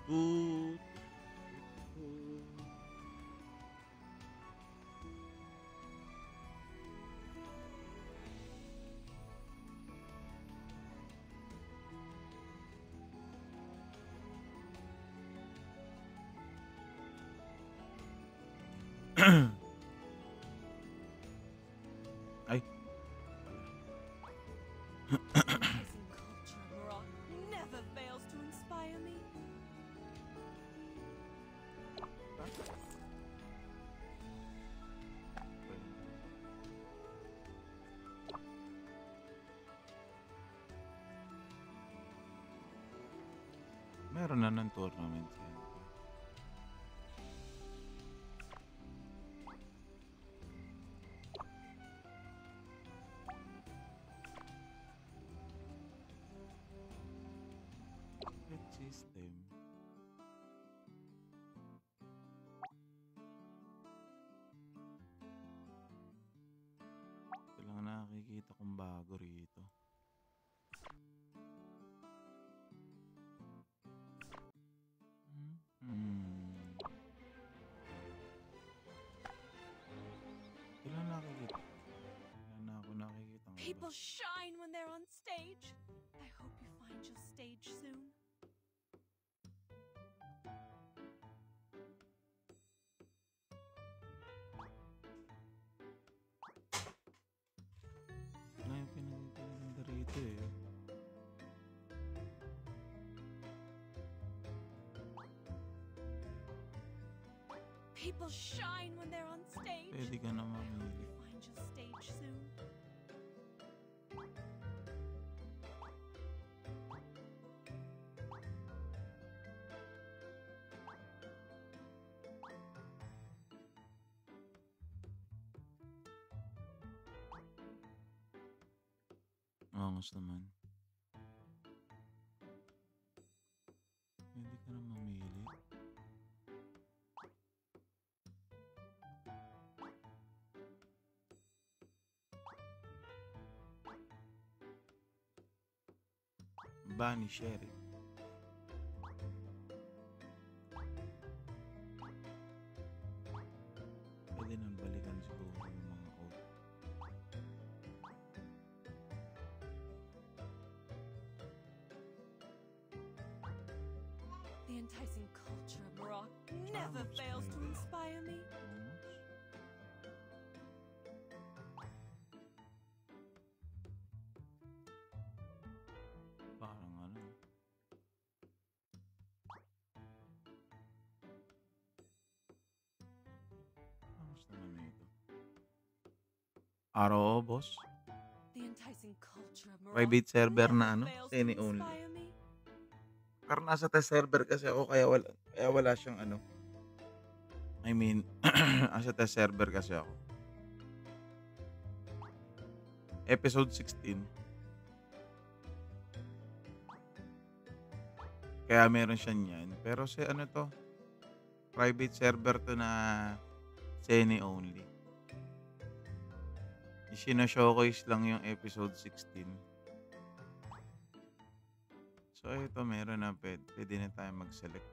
Tu, tu. Ay, The enticing culture of Morocco never fails to inspire me. meron na ng tournament yan. Red system. Ito lang nakikita kong bago rito. Hmm. Ito lang nakikita. Wala na ako nakikita ng iba. People shine when they're on stage. I hope you find your stage soon. Wala yung pinaganda rito eh. People shine when they're on stage. Pwede ka na I hope mamili. you find your stage soon. Angas naman. Pwede ka na mamili. Bunny Sherry. Pwede nang balikan siguro yung mga old. The enticing culture of Morocco never fails to inspire me. Parang ano. Angas naman ito. Araw, boss. The enticing culture of Morocco Private server na ano, never fails to Seni only. inspire me. Pero nasa test server kasi ako kaya wala siyang ano. I mean, nasa test server kasi ako. Episode 16. Kaya meron siya niyan. Pero si ano to? Private server to na Seni only. Isina-showcase lang yung episode 16. So ito meron na pwede na tayo mag-select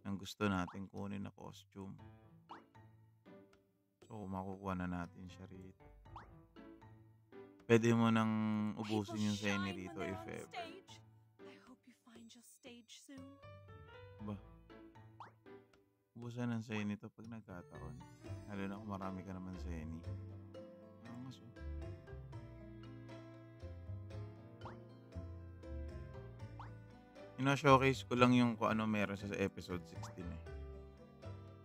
ng gusto natin kunin na costume. So makukuha na natin siya rito. Pwede mo nang ubusin yung Seni rito if ever. Stage. I hope you find your stage soon. Ba? Ubusan ng Seni to pag nagkataon. Lalo na kung marami ka naman Seni. Angas oh. Ina-showcase ko lang yung kung ano meron sa episode 16 eh.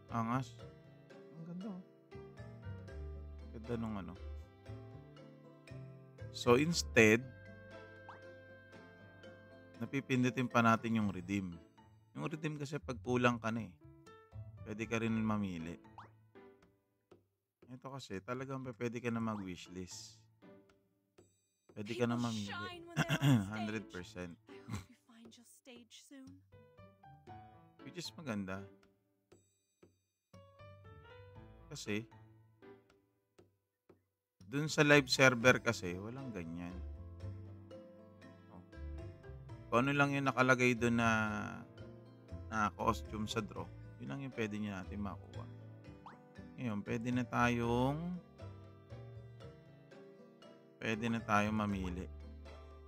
Angas. Ang ganda oh. Ganda nung ano. So instead, napipindutin pa natin yung redeem. Yung redeem kasi pag kulang ka na eh. Pwede ka rin mamili. Ito kasi talagang pwede ka na mag-wishlist. Pwede ka na People mamili. shine when they're on stage. 100%. I hope you find your stage soon. Which is maganda. Kasi, dun sa live server kasi, walang ganyan. Oh. Kung ano lang yung nakalagay doon na costume sa draw, yun lang yung pwede niya natin makuha. Ngayon, pwede na tayong mamili.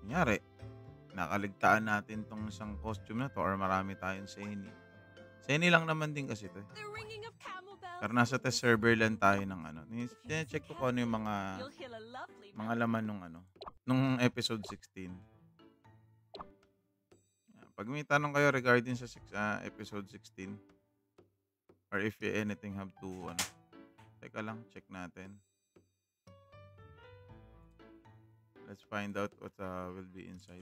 Kunyari, nakaligtaan natin tong isang costume na to or marami tayong Seni. Seni lang naman din kasi to. The ringing of camel bells. Pero nasa test server lang tayo ng ano. Check ko kung ano yung You'll hear a lovely mga laman nung episode 16. Pag may tanong kayo regarding sa episode 16 or if anything have to teka lang, check natin. Let's find out what will be inside.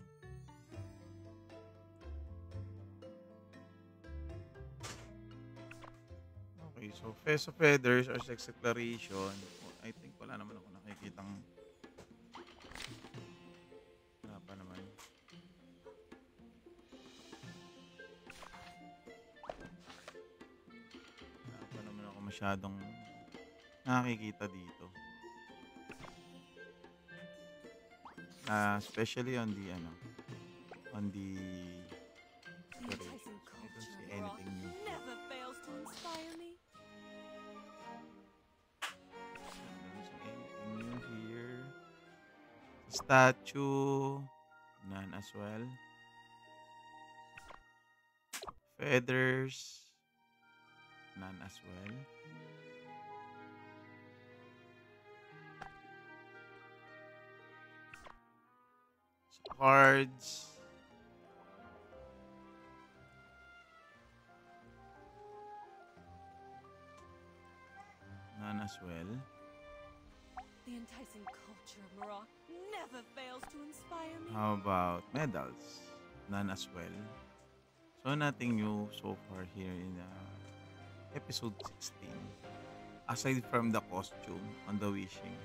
Okay, so Fest of Feathers or Sex Declaration. I think wala naman ako nakikitang wala pa naman. Wala pa naman ako masyadong nakikita dito. Especially on the The enticing decorations. I don't culture see of rock anything new. never fails to inspire me. I don't see anything new here. Statue, none as well. Feathers, none as well. Cards, none as well. The enticing culture of rock never fails to inspire me. How about medals? None as well. So nothing new so far here in episode 16. Aside from the costume on the wishing.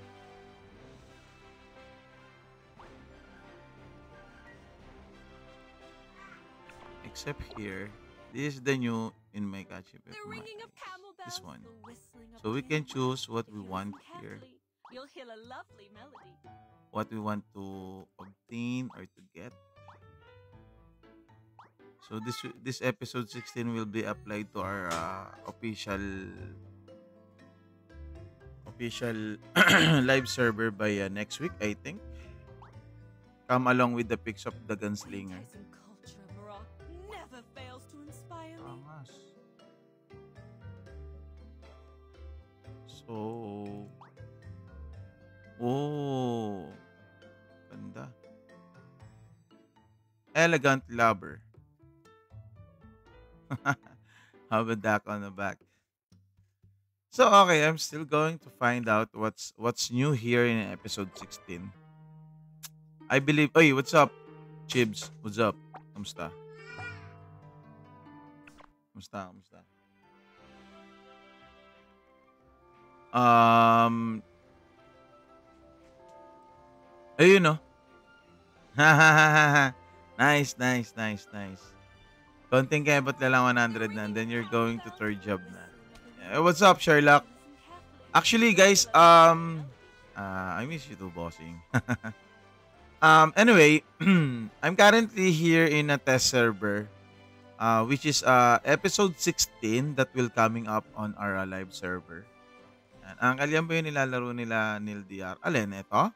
Except here, this is the new in my catchy The ringing of camel bells. This one. The whistling of So we can camel choose what If we you want listen here. carefully, you'll hear a lovely melody. What we want to obtain or to get. So this episode 16 will be applied to our official live server by next week, I think. Come along with the pics of the The gunslinger. enticing culture of rock never fails to inspire me. Angas. So, oh, ganda. Elegant lover. How about that on the back? So okay, I'm still going to find out what's new here in episode 16. I believe. Oy, what's up, Chibs? What's up? Kamusta? Kamusta? Um, ayun no. Nice. Konting kebot na lang 100 na, and then you're going to third job na. Yeah, what's up, Sherlock? Actually, guys, I miss you too, bossing. Anyway, I'm currently here in a test server, which is episode 16 that will coming up on our live server. Ang kalyan ba yung nilalaro nila Nil DR? Alin, ito?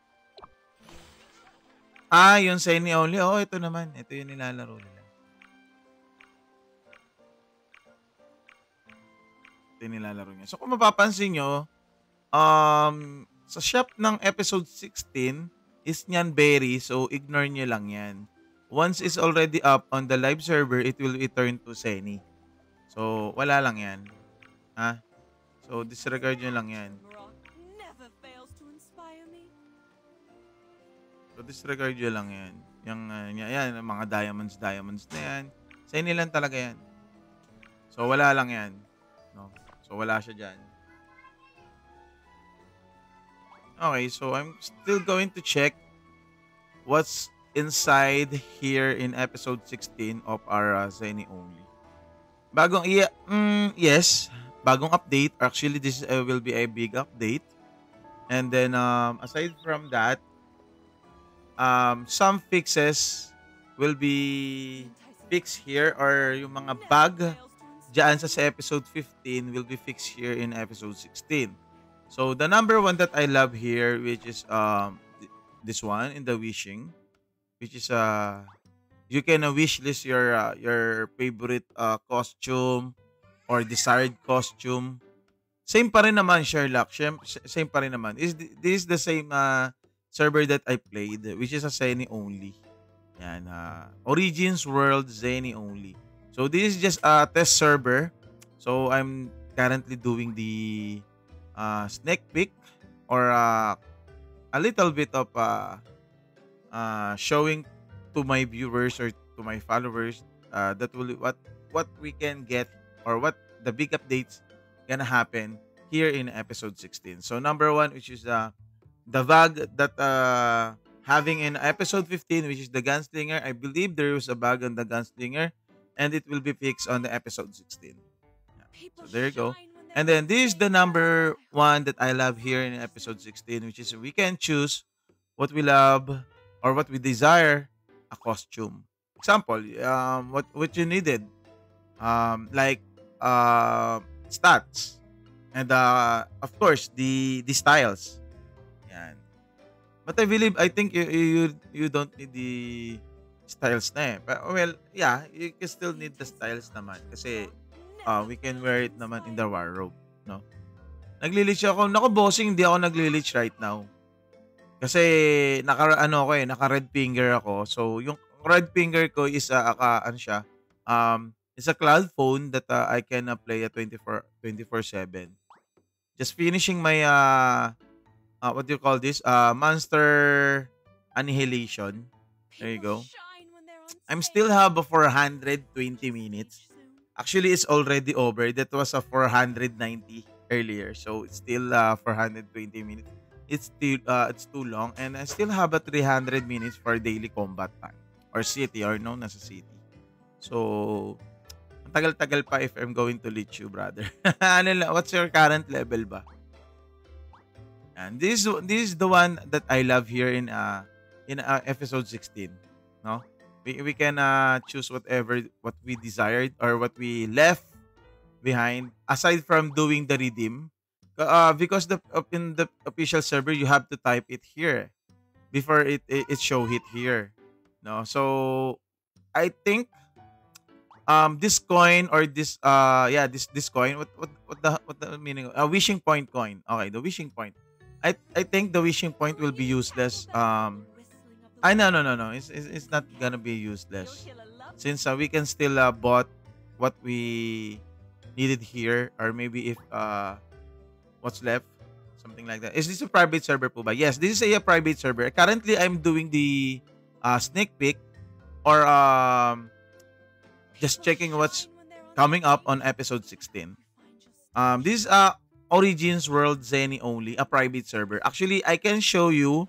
Yung Seni Only. Oo, ito naman. Ito yung nilalaro nila. Ito yung nilalaro niya. So, kung mapapansin nyo, sa shop ng episode 16 is Nyan Berry. So, ignore nyo lang yan. Once it's already up on the live server, it will return to Seni. So, wala lang yan. Ha? So, disregard nyo lang yan. Rock never fails to inspire me. So, disregard nyo lang yan. Yan, mga diamonds na yan. Seni lang talaga yan. So, wala lang yan. No? So, wala siya dyan. Okay, so I'm still going to check what's inside here in episode 16 of our Seni Only. Yes, bagong update. Actually, this will be a big update. And then, aside from that, some fixes will be fixed here, or yung mga bug dyan sa episode 15 will be fixed here in episode 16. So the number one that I love here, which is this one in the wishing, which is you can wish list your favorite costume or desired costume. Same pa rin naman, Sherlock. Same pa rin naman. This is the same server that I played, which is a Zenny only. Yan. Origins World Zenny only. So this is just a test server. So I'm currently doing the sneak peek, or a little bit of showing to my viewers or to my followers that will what we can get, or what the big updates gonna happen here in episode 16. So number one, which is the bug that having in episode 15, which is the gunslinger. I believe there was a bug on the gunslinger, and it will be fixed on the episode 16. Yeah. So there you go. And then this is the number one that I love here in episode 16, which is we can choose what we love or what we desire, a costume. Example, what you needed, like stats, and of course the styles. Yan. But I think you don't need the styles na eh. But, well, yeah, you can still need the styles naman kasi we can wear it naman in the wardrobe, no? Naglilich ako. Naku, bossing, hindi ako naglilich right now. Kasi naka red finger ako. So yung red finger ko is ano siya, it's a cloud phone that I can play at 24/7. Just finishing my what do you call this? Monster Annihilation. There you go. I'm still have a 420 minutes. Actually, it's already over. That was a 490 earlier. So it's still 420 minutes. It's too long, and I still have a 300 minutes for daily combat time or city, or known as a city. So ang tagal-tagal pa if I'm going to leech you, brother. What's your current level ba? And this is the one that I love here in episode 16, no? We can choose what we desired or what we left behind, aside from doing the redeem. Because in the official server you have to type it here before it show it here, no? So I think this coin, or this this coin, what the meaning of wishing point coin. Okay, the wishing point, I think the wishing point will be useless. No, it's not gonna be useless, since we can still bought what we needed here, or maybe if what's left, something like that. Is this a private server po ba? Yes, this is a private server. Currently I'm doing the sneak peek, or just checking what's coming up on episode 16. This is Origins World Zenny only, a private server. Actually, I can show you.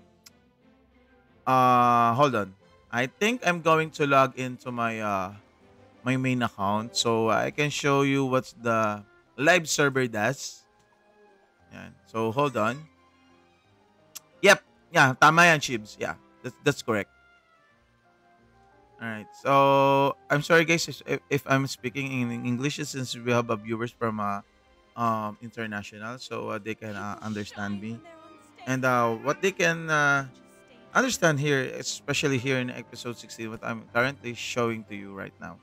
Hold on. I think I'm going to log into my my main account, so I can show you what's the live server does. Yan. So hold on. Yep. Yeah, tama yan, Chibs. Yeah, that's correct. All right. So I'm sorry, guys, if I'm speaking in English, since we have viewers from international, so they can understand me, and what they can understand here, especially here in episode 16, what I'm currently showing to you right now.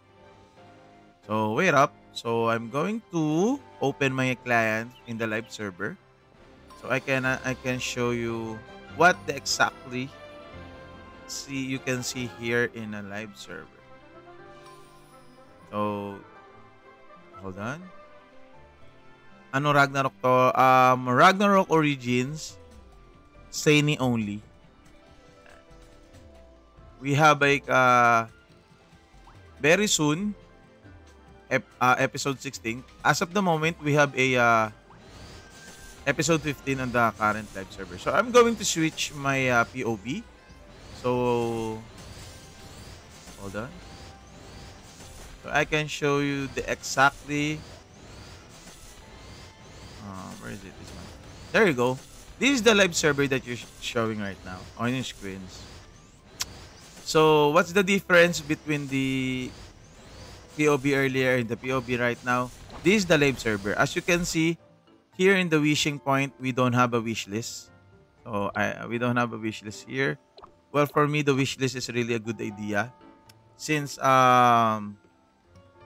So wait up. So I'm going to open my client in the live server, so I can show you what the exactly you can see here in a live server. So hold on. Ano Ragnarok to? Ragnarok Origins Zenny only. We have like very soon episode 16. As of the moment, we have a episode 15 on the current live server. So I'm going to switch my POV. So hold on. So I can show you the exactly. Where is it? This one. There you go. This is the live server that you're showing right now on your screens. So, what's the difference between the POB earlier and the POB right now? This is the live server. As you can see, here in the wishing point, we don't have a wish list. So, we don't have a wish list here. Well, for me, the wish list is really a good idea since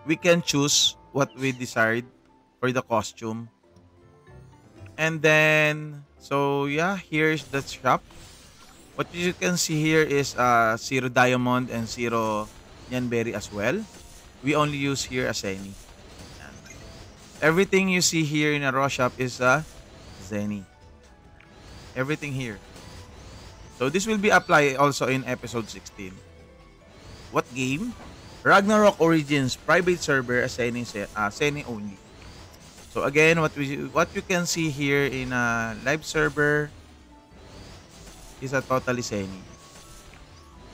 we can choose what we desired for the costume. And then, so yeah, here's the shop. What you can see here is Zero Diamond and Zero Nyanberry as well. We only use here a Zenny. Yan. Everything you see here in a raw shop is a Zenny. Everything here. So this will be applied also in episode 16. What game? Ragnarok Origins private server, a Zenny only. So again, what you can see here in a live server is a totally Zenny.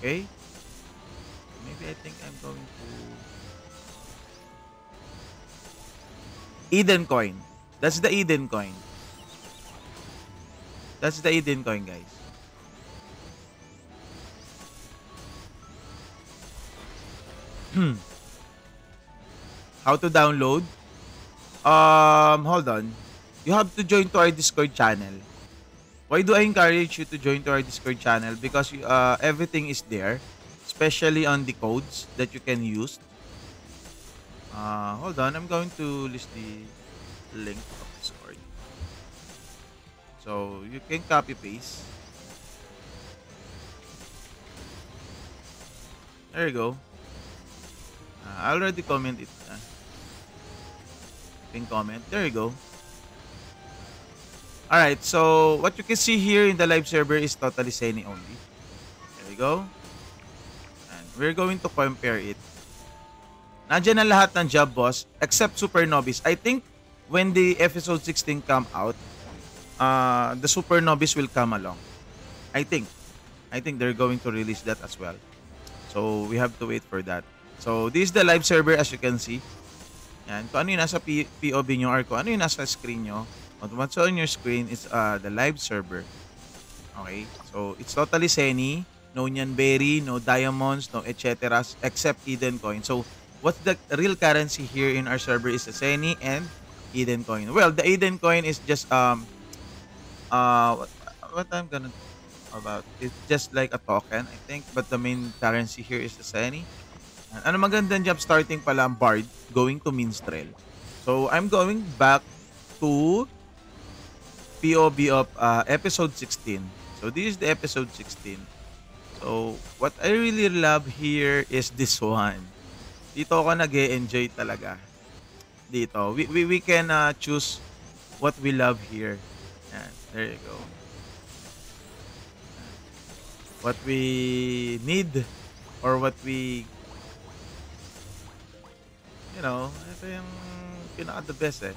Okay? Maybe I think I'm going to Eden coin. That's the Eden coin. That's the Eden coin, guys. How to download? Hold on. You have to join to our Discord channel. Why do I encourage you to join to our Discord channel? Because everything is there, especially on the codes that you can use. Hold on. I'm going to list the link of Discord. So you can copy paste. There you go. I already comment it. You can comment. There you go. Alright, so what you can see here in the live server is totally Zenny only. There you go. And we're going to compare it. Nandiyan na lahat ng job boss except Supernovis. I think when the episode 16 come out, the Supernovis will come along. I think they're going to release that as well. So we have to wait for that. So this is the live server as you can see. Yan. Kung ano yung nasa POV nyo or kung ano yung nasa screen nyo, what's on your screen is the live server. Okay? So it's totally Zenny. No Nyanberry, no diamonds, no etc. except Eden coin. So what's the real currency here in our server is the Zenny and Eden coin. Well, the Eden coin is just what I'm gonna about, it's just like a token, I think, but the main currency here is the Zenny. Ano magandang job starting pala ang Bard going to Minstrel. So I'm going back to POV of episode 16. So this is the episode 16. So what I really love here is this one. Dito ako nag-e-enjoy talaga. Dito. We can choose what we love here. Yan. There you go. What we need or what we, you know, ito yung pinaka the best eh.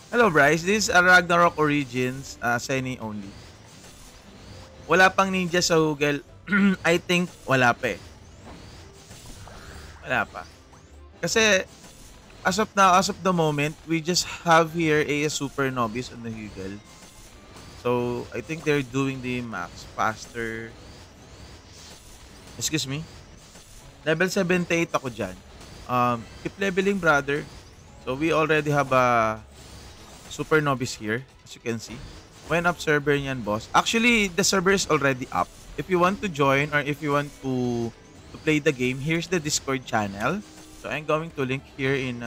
Hello Bryce, this is a Ragnarok Origins, Zenny only. Wala pang ninja sa Google. I think wala pa eh. Wala pa. Kasi as of the moment, we just have here a Supernovis on the Google. So I think they're doing the max faster. Excuse me. Level 78 ako dyan. Keep leveling, brother. So we already have a Supernovis here, as you can see. When up server niyan, boss. Actually, the server is already up. If you want to join or if you want to play the game, here's the Discord channel. So I'm going to link here in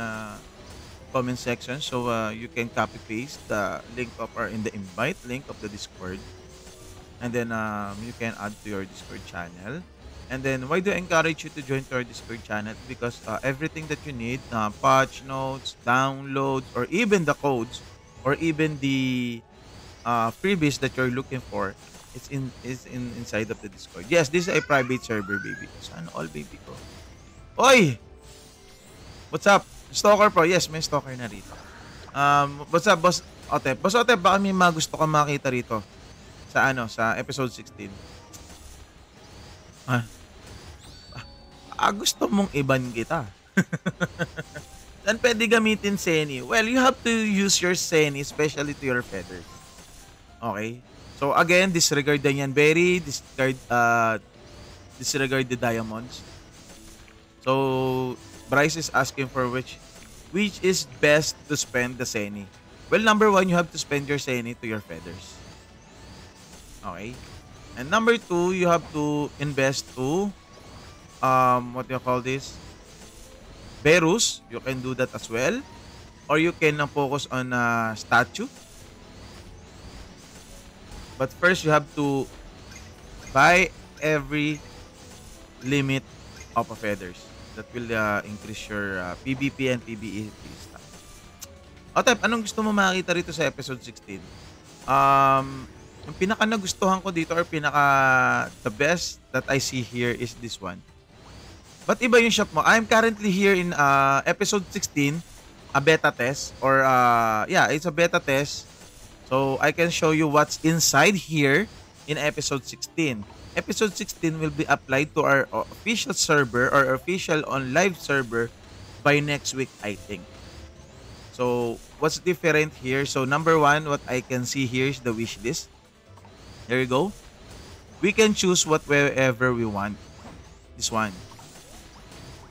comment section, so you can copy paste the link of or in the invite link of the Discord, and then you can add to your Discord channel. And then why do I encourage you to join to our Discord channel? Because everything that you need, patch notes, downloads, or even the codes, or even the freebies that you're looking for, it's inside of the Discord. Yes, this is a private server, baby. Saan all, baby ko? Oy! What's up? Stalker Pro. Yes, may stalker na rito. What's up, Boss Otep? Boss Otep, baka may mga gusto kang makita rito sa sa episode 16. Gusto mong iban kita. Saan pwede gamitin Zenny? Well, you have to use your Zenny, especially to your feathers. Okay? So again, disregard the Nyanberry, disregard disregard the diamonds. So, Bryce is asking for which is best to spend the Seni. Well, number one, you have to spend your Seni to your feathers. Okay? And number two, you have to invest to, what do you call this? Berus. You can do that as well. Or you can focus on statue. But first, you have to buy every limit of a feathers. That will increase your PvP and PvE stuff. Otep, anong gusto mo makita rito sa episode 16? Yung pinaka nagustuhan ko dito or the best that I see here is this one. But iba yung shop mo. I'm currently here in episode 16, a beta test or it's a beta test. So I can show you what's inside here in episode 16. Episode 16 will be applied to our official server or official on live server by next week, I think. So what's different here? So number one, what I can see here is the wish list. There you go. We can choose whatever we want. This one.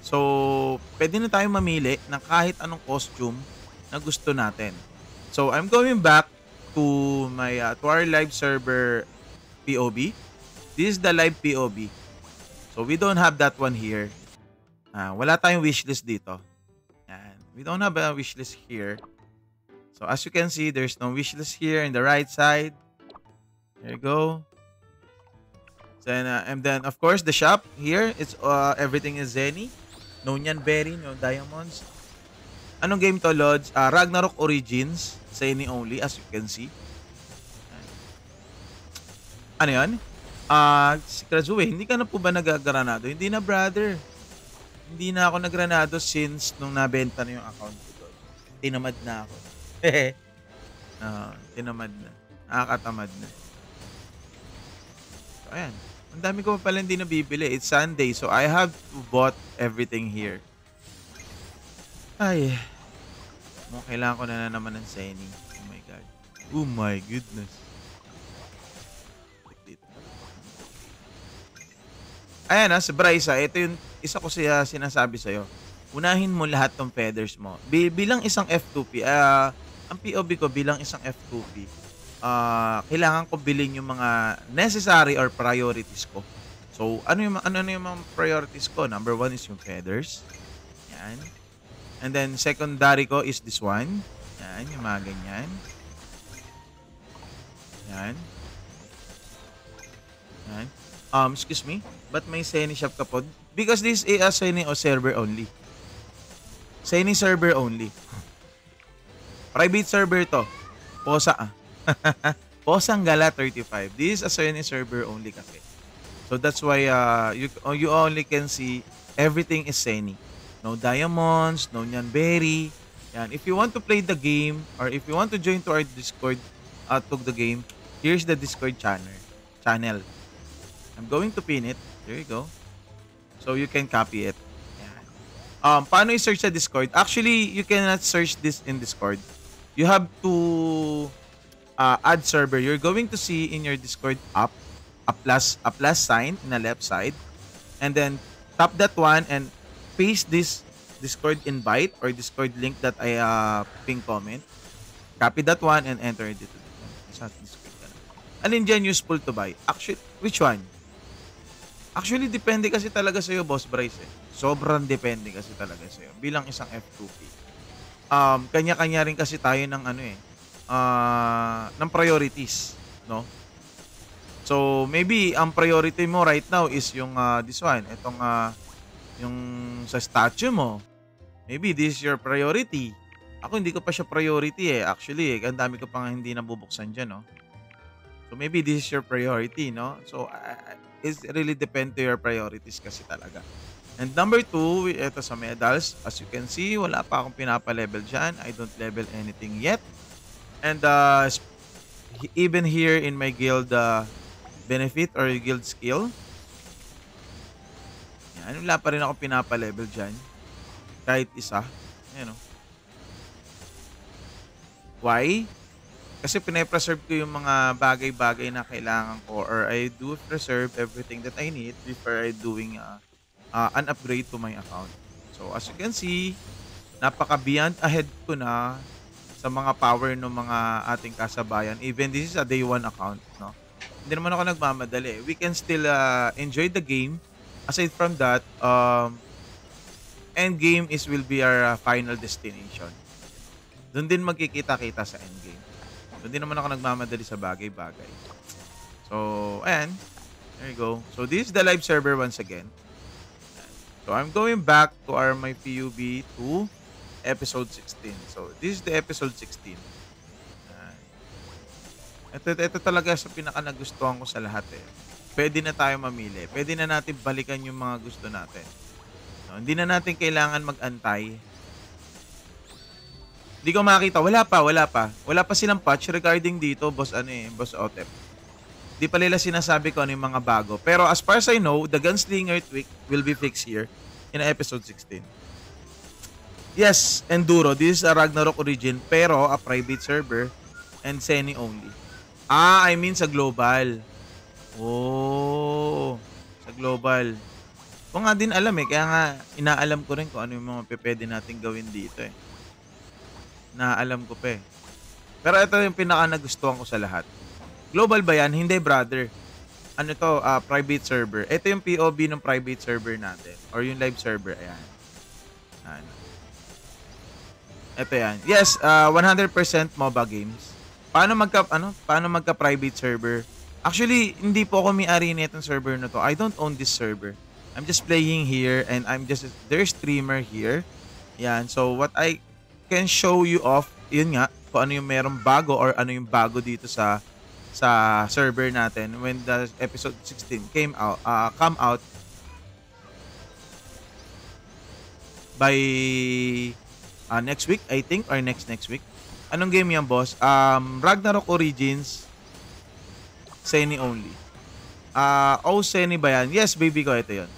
So, pwede na tayong mamili ng kahit anong costume na gusto natin. So, I'm going back to my to our live server POB. This is the live POB. So, we don't have that one here. Wala tayong wishlist dito. Yan. We don't have a wishlist here. So, as you can see, there's no wishlist here in the right side. There you go. And then, of course, the shop here, it's everything is Zenny. No Nyan Berry, no Diamonds. Anong game to, Lods? Ragnarok Origins. Zenny only, as you can see. Ano yan? Si Krazue, hindi ka na po ba nagagranado? Hindi na, brother. Hindi na ako nagranado since nung nabenta na yung account ko doon. Tinamad na ako. Tinamad na. Nakakatamad na. So, ayan. Ang dami ko pa pala hindi nabibili. It's Sunday, so I have to bought everything here. Ay. Kailangan ko na naman ng Zenny. Oh my God. Oh my goodness. Ayan si Bryce. Ito yung isa ko siya sinasabi sa'yo. Unahin mo lahat ng feathers mo. Bilang isang F2P, ang POV ko bilang isang F2P, kailangan ko bilhin yung mga necessary or priorities ko. So, ano yung mga priorities ko? Number one is yung feathers. Yan. And then, secondary ko is this one. Yan, yung mga ganyan. Yan. Yan. Excuse me, but may Zenny shop ka po? Because this is a Zenny o server only. Zenny server only. Private server to. Posa Posang Gala 35. This is a Zenny server only kasi. So that's why you only can see everything is Zenny. No diamonds, no Nyan Berry. Yan. If you want to play the game or if you want to join to our Discord to the game, here's the Discord channel. I'm going to pin it. There you go. So you can copy it. Yan. Paano i-search sa Discord? Actually, you cannot search this in Discord. You have to add server. You're going to see in your Discord app a plus sign in the left side, and then tap that one and paste this Discord invite or Discord link that I pin comment. Copy that one and enter it dito. Sa Discord ka na. Alin dyan useful to buy? Actually, which one? Actually, depende kasi talaga sa'yo, Boss Bryce. Sobrang depende kasi talaga sa'yo. Bilang isang F2P. Kanya-kanya rin kasi tayo ng ng priorities, no? So, maybe ang priority mo right now is yung this one, itong yung sa statue mo. Maybe this is your priority. Ako hindi ko pa siya priority actually ang dami ko pang hindi nabubuksan diyan, no? So, maybe this is your priority, no? So, it really depend to your priorities kasi talaga. And number 2, ito sa medals. As you can see, wala pa akong pinapa-level dyan. I don't level anything yet. And even here in my guild benefit or guild skill, yan, wala pa rin ako pinapa-level dyan. Kahit isa. Ayan, no? Why? Kasi pine-preserve ko yung mga bagay-bagay na kailangan ko, or I do preserve everything that I need before I doing an upgrade to my account. So as you can see, napaka beyond ahead ko na sa mga power ng mga ating kasabayan. Even this is a day one account, no? Hindi naman ako nagmamadali. We can still enjoy the game. Aside from that, end game is will be our final destination. Doon din magkikita-kita sa end game. Doon din naman ako nagmamadali sa bagay-bagay. So, ayan. There you go. So, this is the live server once again. So, I'm going back to our my PUB to episode 16. So, this is the episode 16. Ito talaga sa pinaka nagustuhan ko sa lahat eh. Pwede na tayo mamili. Pwede na natin balikan yung mga gusto natin. No, hindi na natin kailangan mag-antay. Hindi ko makita. Wala pa. Wala pa silang patch regarding dito, Boss Otep. Di pa nila sinasabi ko ano yung mga bago. Pero as far as I know, the Gunslinger tweak will be fixed here in episode 16. Yes, Enduro. This is a Ragnarok origin pero a private server and Seni only. I mean sa global. Oh, sa global. Ko nga din alam eh. Kaya nga inaalam ko rin kung ano yung mga pwede natin gawin dito eh. Naalam ko pa eh. Pero ito yung pinaka nagustuhan ko sa lahat. Global ba yan? Hindi, brother. Ano to? Private server. Ito yung POV ng private server natin. Or yung live server. Ayan. Ano. Ito yan. Yes, 100% MOBA games. Paano magka-private server? Actually, hindi po ako may-ari nitong server na to. I don't own this server. I'm just playing here and I'm just their streamer here. Yan. So, what I can show you off, yun nga, kung ano yung merong bago or ano yung bago dito sa server natin when the episode 16 come out by next week, I think, or next week. Anong game yan, boss? Ragnarok Origins Seni only. Seni ba yan? Yes, baby ko, ito yun.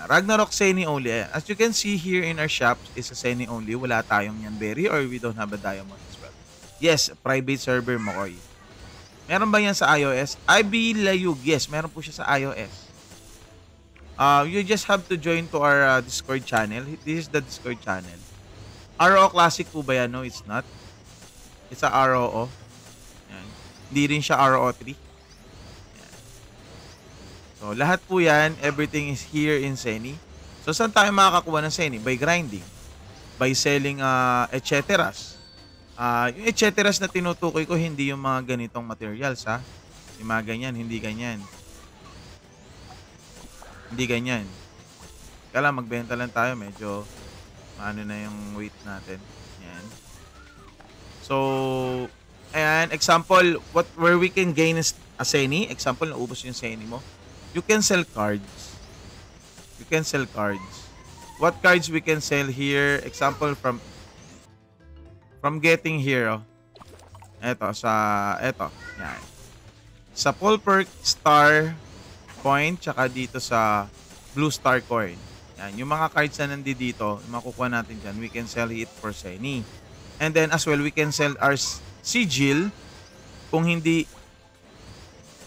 Ragnarok Seni only. As you can see here in our shop, is a Seni only. Wala tayong Yanberry or we don't have a diamond as well. Yes, private server Mokoy. Meron ba yan sa iOS? Layug. Yes, meron po siya sa iOS. You just have to join to our Discord channel. This is the Discord channel. RO Classic po ba yan? No, it's not. It's a ROO. Yan. Hindi rin siya RO3. Yan. So, lahat po yan, everything is here in Seni. So, saan tayo makakakuha ng Seni? By grinding. By selling et ceteras. Yung et ceteras na tinutukoy ko, hindi yung mga ganitong materials, ha? Yung mga ganyan, hindi ganyan. Hindi ganyan. Kaya lang, magbenta lang tayo, medyo ano na yung weight natin. Yan. So, ayan, example, where we can gain a Seni, example, naubos yung Seni mo. You can sell cards. You can sell cards. What cards we can sell here? Example from getting here, oh. Eto. Yan. Sa full perk star point, tsaka dito sa blue star coin. Yan. Yung mga cards na nandito, makukuha natin dyan, we can sell it for Seni. And then as well, we can sell our sigil kung hindi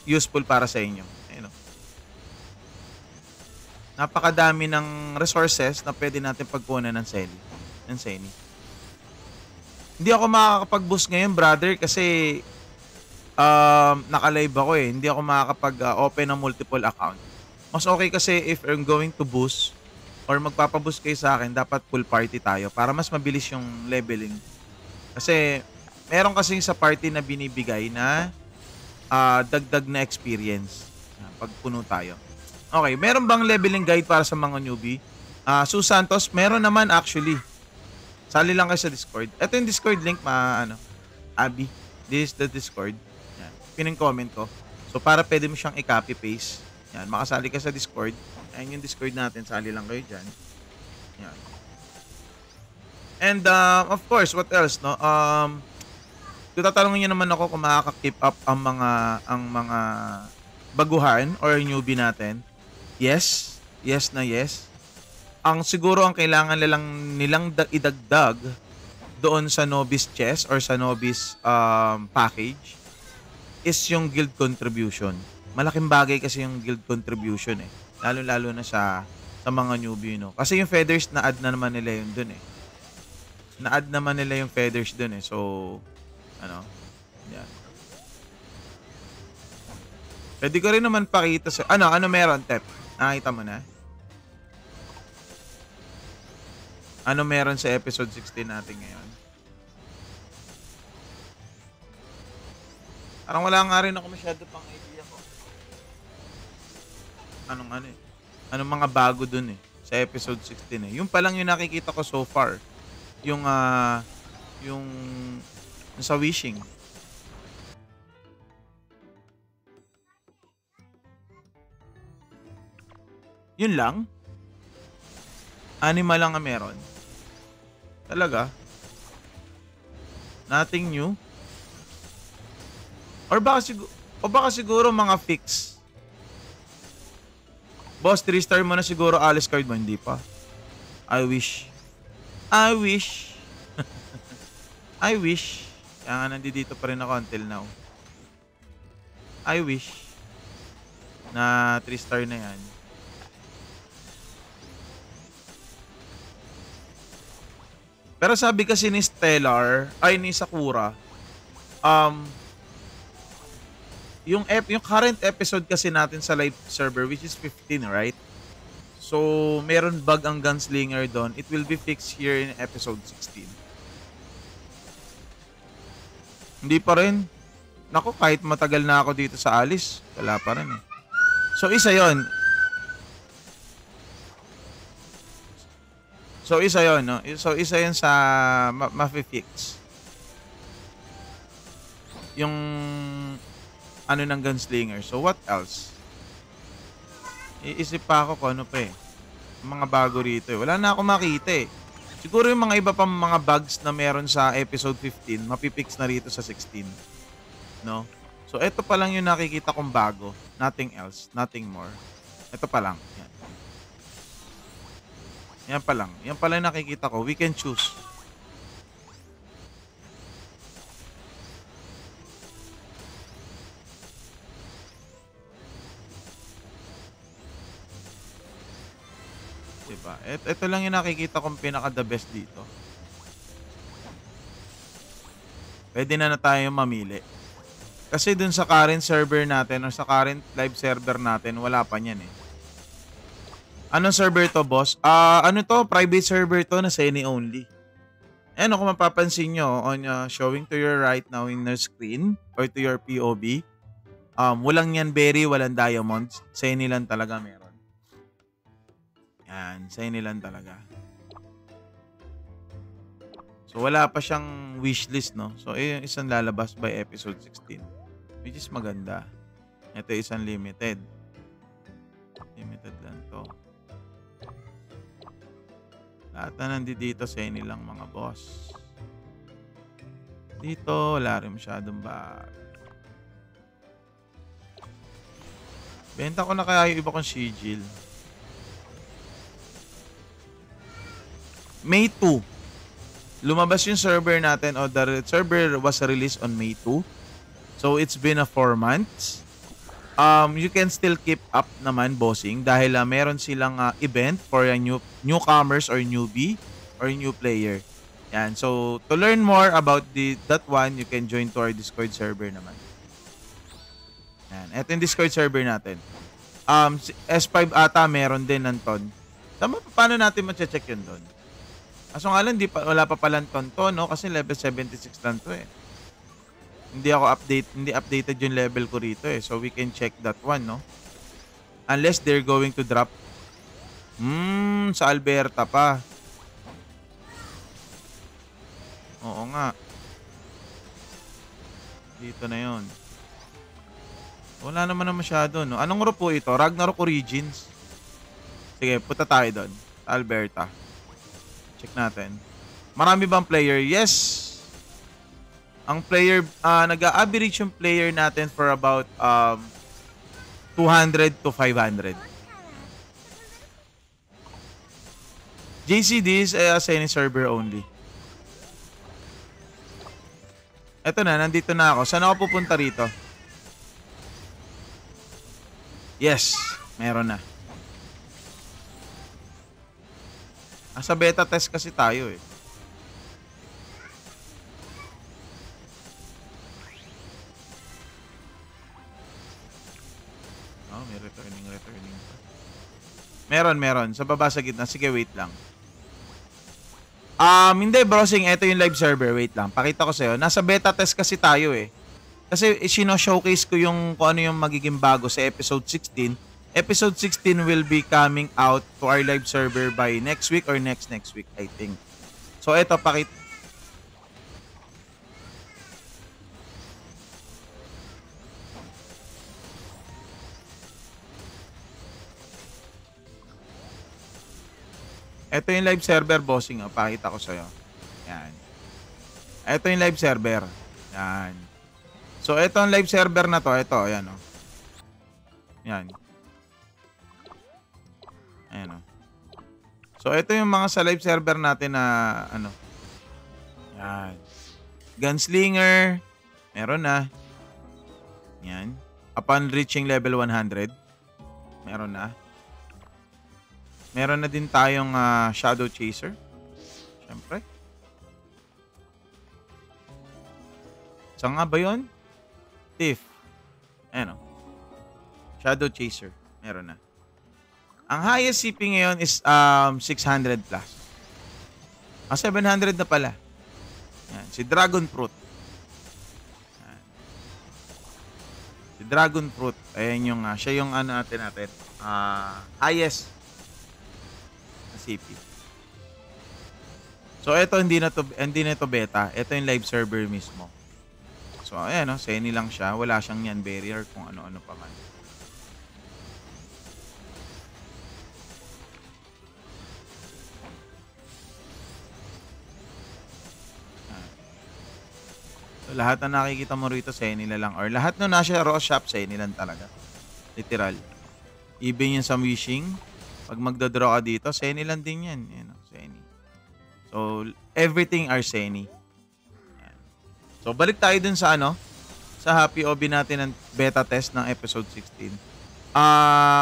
useful para sa inyo. Ayun, oh. Napakadami ng resources na pwede natin pagkunan ng Seni. Hindi ako makakapag-boost ngayon, brother, kasi naka-live ako eh. Hindi ako makakapag-open ng multiple account. Mas okay kasi if I'm going to boost or magpapaboost kayo sa akin, dapat full party tayo para mas mabilis yung leveling. Kasi meron kasing sa party na binibigay na dagdag na experience pag puno tayo. Okay, meron bang leveling guide para sa mga newbie? Sue Santos, meron naman actually. Sali lang kayo sa Discord. Ito yung Discord link, Abby. This is the Discord. Yan. Pining-comment ko. So, para pwede mo siyang i-copy-paste. Yan. Makasali ka sa Discord. Ayan yung Discord natin. Sali lang kayo dyan. Yan. And, of course, what else, no? Kung tatanungin nyo naman ako kung makaka-keep up ang mga baguhan or newbie natin. Yes. Yes na yes. Ang siguro ang kailangan nilang idagdag doon sa novice chess or sa novice package is yung guild contribution. Malaking bagay kasi yung guild contribution eh. Lalo-lalo na sa mga newbie, no? Kasi yung feathers na-add na naman nila yun dun eh. Na-add naman nila yung feathers dun eh. So, ano, yan. Pwede ko rin naman pakita sa... Ano meron, Tep? Nakita mo na? Ano meron sa episode 16 natin ngayon? Parang wala nga rin ako masyado pang idea ko. Anong mga bago dun eh. Sa episode 16 eh. Yung pa lang yung nakikita ko so far. Yung sa wishing. Yun lang? Animal lang ang meron? Talaga? Nothing new? Or baka siguro mga fix? Boss, 3-star mo na siguro Alice card mo. Hindi pa. I wish. I wish. Kaya nga nandito pa rin ako until now. I wish na 3-star na yan. Pero sabi kasi ni ni Sakura, yung current episode kasi natin sa live server, which is 15, right? So, meron bug ang gunslinger doon. It will be fixed here in episode 16. Hindi pa rin. Naku, kahit matagal na ako dito sa Alice, wala pa rin eh. So, isa yon. No? So, isa yon sa ma-fix. Yung ng gunslinger. So, what else? Iisip pa ako kung ano pa eh. Mga bago rito eh. Wala na ako makita eh. Siguro yung mga iba pang mga bugs na meron sa episode 15, mapipix na rito sa 16. No? So, ito pa lang yung nakikita kong bago. Nothing else. Nothing more. Ito pa lang. Yan. Yan pa lang. Yan pa lang nakikita ko. We can choose. Diba? Ito lang yung nakikita kong pinaka the best dito. Pwede na tayo mamili. Kasi dun sa current server natin o sa current live server natin, wala pa niyan eh. Anong server to, boss? Ano to? Private server to na Seni only. Ano kung mapapansin nyo on showing to your right now in the screen or to your POV, walang yan berry, walang diamonds. Seni lang talaga meron. Yan, Seni lang talaga. So wala pa siyang wishlist, no? So isang lalabas by episode 16. Which is maganda. Ito isang limited. Limited lang to. Lahat na nandito sa inilang mga boss. Dito, wala rin masyadong bag. Benta ko na kaya yung iba kong sigil. May 2. Lumabas yung server natin o the server was released on May 2. So, it's been 4 months. You can still keep up naman, bossing, dahil meron silang event for a newcomers or newbie or new player. Yan. So, to learn more about that one, you can join to our Discord server naman. Yan. Ito yung Discord server natin. S5 ata meron din ng ton. Paano natin ma-check yun doon? Kaso nga lang, wala pa palang ton to, no? Kasi level 76 lang to eh. Hindi updated yung level ko rito eh. So we can check that one, no? Unless they're going to drop. Sa Alberta pa. Oo nga. Dito na yon. Wala naman na masyado, no? Anong po ito? Ragnarok Origins. Sige, punta tayo doon. Alberta. Check natin. Marami bang player? Yes. Ang player, nag-average yung player natin for about 200 to 500. JCD is a Seni server only. Eto na, nandito na ako. Saan ako pupunta rito? Yes, meron na. Sa beta test kasi tayo eh. Oh, may returning pa. Meron. Sa baba sa gitna. Sige, wait lang. Hindi, browsing. Ito yung live server. Wait lang. Pakita ko sa'yo. Nasa beta test kasi tayo eh. Kasi sino-showcase ko yung kung ano yung magiging bago sa episode 16. Episode 16 will be coming out to our live server by next week or next week, I think. So, ito, ito yung live server, bossing. Oh. Pakita ko sa'yo. Yan. Ito yung live server. Yan. So, ito ang live server na to. Ito, ayan o. Yan. Ayan o. So, ito yung mga sa live server natin na, ano. Yan. Gunslinger. Meron na. Yan. Upon reaching level 100. Meron na. Meron na din tayong Shadow Chaser. Siyempre. Saan nga ba yun? Thief. Ayan o. Shadow Chaser. Meron na. Ang highest CP ngayon is 600 plus. 700 na pala. Yan. Si Dragon Fruit. Yan. Si Dragon Fruit. Ayan yung, siya yung ano natin. Highest na CP. So, ito hindi na to beta. Ito yung live server mismo. So, ayan, Seni lang siya. Wala siyang yan barrier kung ano-ano pa man. So, lahat na nakikita mo rito, Seni lang. Or lahat na nasa raw shop, Seni lang talaga. Literal. Even yung sa wishing, pag magdodraw ka dito, Seni lang din yan. Yan, Seni. So, everything are Seni. So, balik tayo dun sa sa Happy OB natin ng beta test ng episode 16.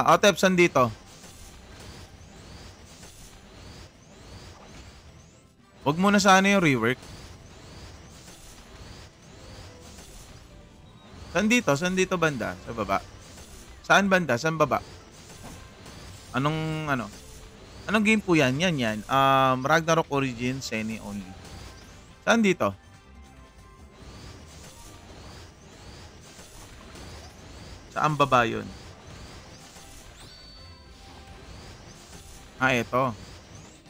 Otep, saan dito? Huwag muna sana yung rework. Saan dito? Saan dito banda? Sa baba? Saan banda? Saan baba? Anong game po yan? Yan. Ragnarok Origins, Seni only. Saan dito? Saan baba yun? Ito.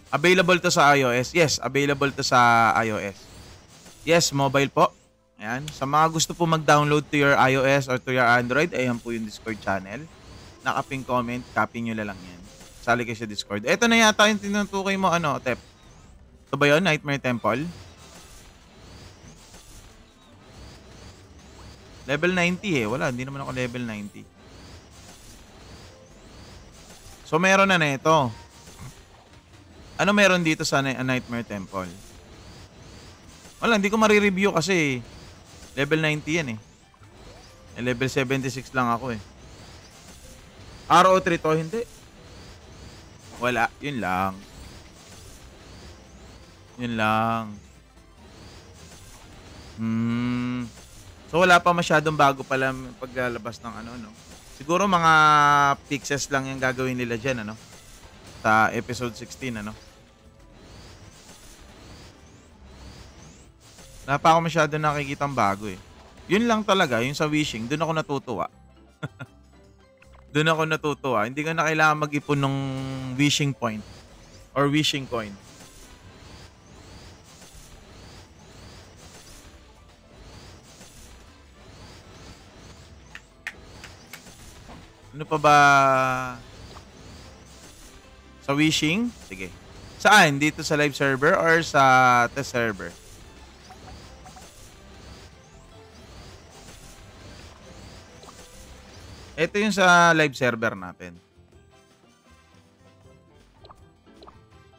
Available to sa iOS. Yes, available to sa iOS. Yes, mobile po. Ayan. Sa mga gusto po mag-download to your iOS or to your Android, ayan po yung Discord channel. Nakaping comment, copy nyo lang yan. Sali kayo sa Discord. Ito na yata yung tinutukoy mo, Tep. Ito ba yun? Nightmare Temple? Level 90 Wala, hindi naman ako level 90. So, meron na ito. Ano meron dito sa Nightmare Temple? Wala, hindi ko marireview kasi level 90 yan level 76 lang ako RO3 to, hindi. Wala, yun lang. So, wala pa masyadong bago pala paglalabas ng Siguro mga fixes lang yung gagawin nila dyan, sa episode 16, Wala pa ako masyadong nakikitang bago Yun lang talaga, yung sa wishing, doon ako natutuwa. Hindi ko na kailangan mag-ipon ng wishing point or wishing coin. Ano pa ba? Sa wishing? Sige. Saan? Dito sa live server or sa test server? Ito yung sa live server natin.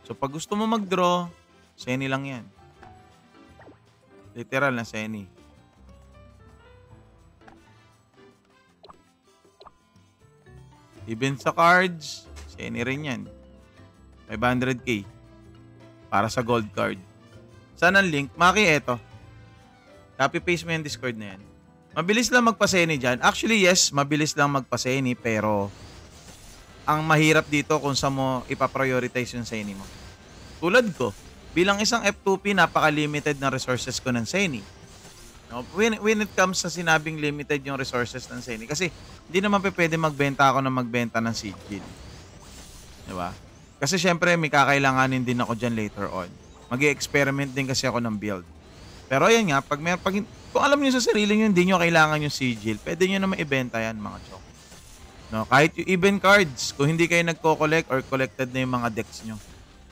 So, pag gusto mo mag-draw, Seni lang yan. Literal na Seni. Even sa cards, Seni rin yan. 500k para sa gold card. Saan ang link? Maki, eto. Copy-paste mo yung Discord na yan. Mabilis lang magpa-Seni dyan. Actually, yes, mabilis lang magpa-Seni, pero ang mahirap dito kung saan mo ipaprioritize yung Seni mo. Tulad ko, bilang isang F2P, napaka-limited na resources ko ng Seni. No? When it comes sa sinabing limited yung resources ng Seni, kasi hindi naman pwede magbenta ako ng magbenta ng Sigil. Diba? Kasi syempre, may kakailanganin din ako dyan later on. Mag-i-experiment din kasi ako ng build. Pero ayan nga, kung alam nyo sa sarili nyo, hindi nyo kailangan yung Sigil, pwede nyo naman ibenta yan, mga chok. No, kahit yung event cards, kung hindi kayo nagko-collect or collected na yung mga decks nyo.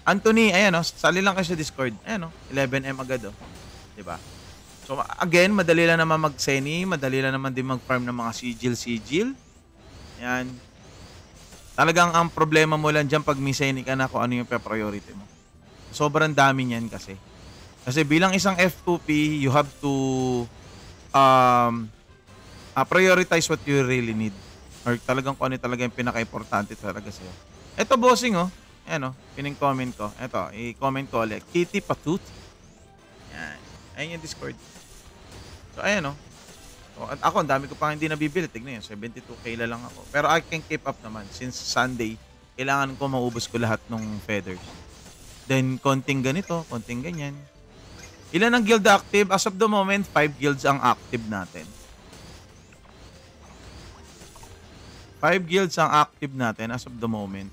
Anthony, ayan o, sali lang kayo sa Discord. Ayan o, 11M agad o. Diba? So again, madali lang naman mag-Seni, madali lang naman din mag-farm ng mga Sigil. Ayan. Talagang ang problema mo lang dyan pag may Seni ka na kung ano yung priority mo. Sobrang dami niyan kasi. Kasi bilang isang F2P, you have to prioritize what you really need. Or talagang kung ano talaga yung pinaka-importante talaga sa'yo. Ito, bossing, oh. Ayan, oh. Pining-comment ko. Ito, i-comment ko ulit. Kitty Patut. Ayan. Ayan yung Discord. So, ayan, oh. So, at ako, ang dami ko pa hindi nabibili. Tignan yun, 72k lang ako. Pero I can keep up naman. Since Sunday, kailangan ko maubos ko lahat ng feathers. Then, konting ganito, konting ganyan. Ilan ang guild active? As of the moment, 5 guilds ang active natin. 5 guilds ang active natin as of the moment.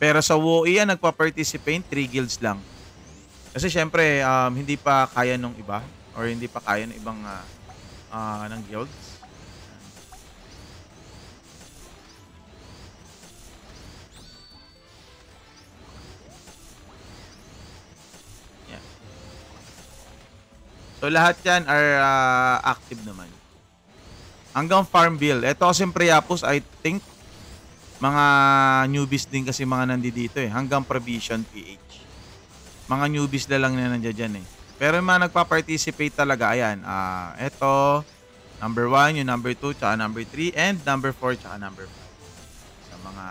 Pero sa WoE, nagpa-participate 3 guilds lang. Kasi syempre, hindi pa kaya nung iba or hindi pa kaya ng ibang ng guilds. So, lahat yan are active naman. Hanggang farm bill. Ito kasing Priapus, I think, mga newbies din kasi mga nandito eh. Hanggang provision PH. Mga newbies na lang na nandiyan dyan eh. Pero yung mga nagpa-participate talaga, ayan. Ito, number 1, yung number 2, tsaka number 3, and number 4, tsaka number 5. Sa mga,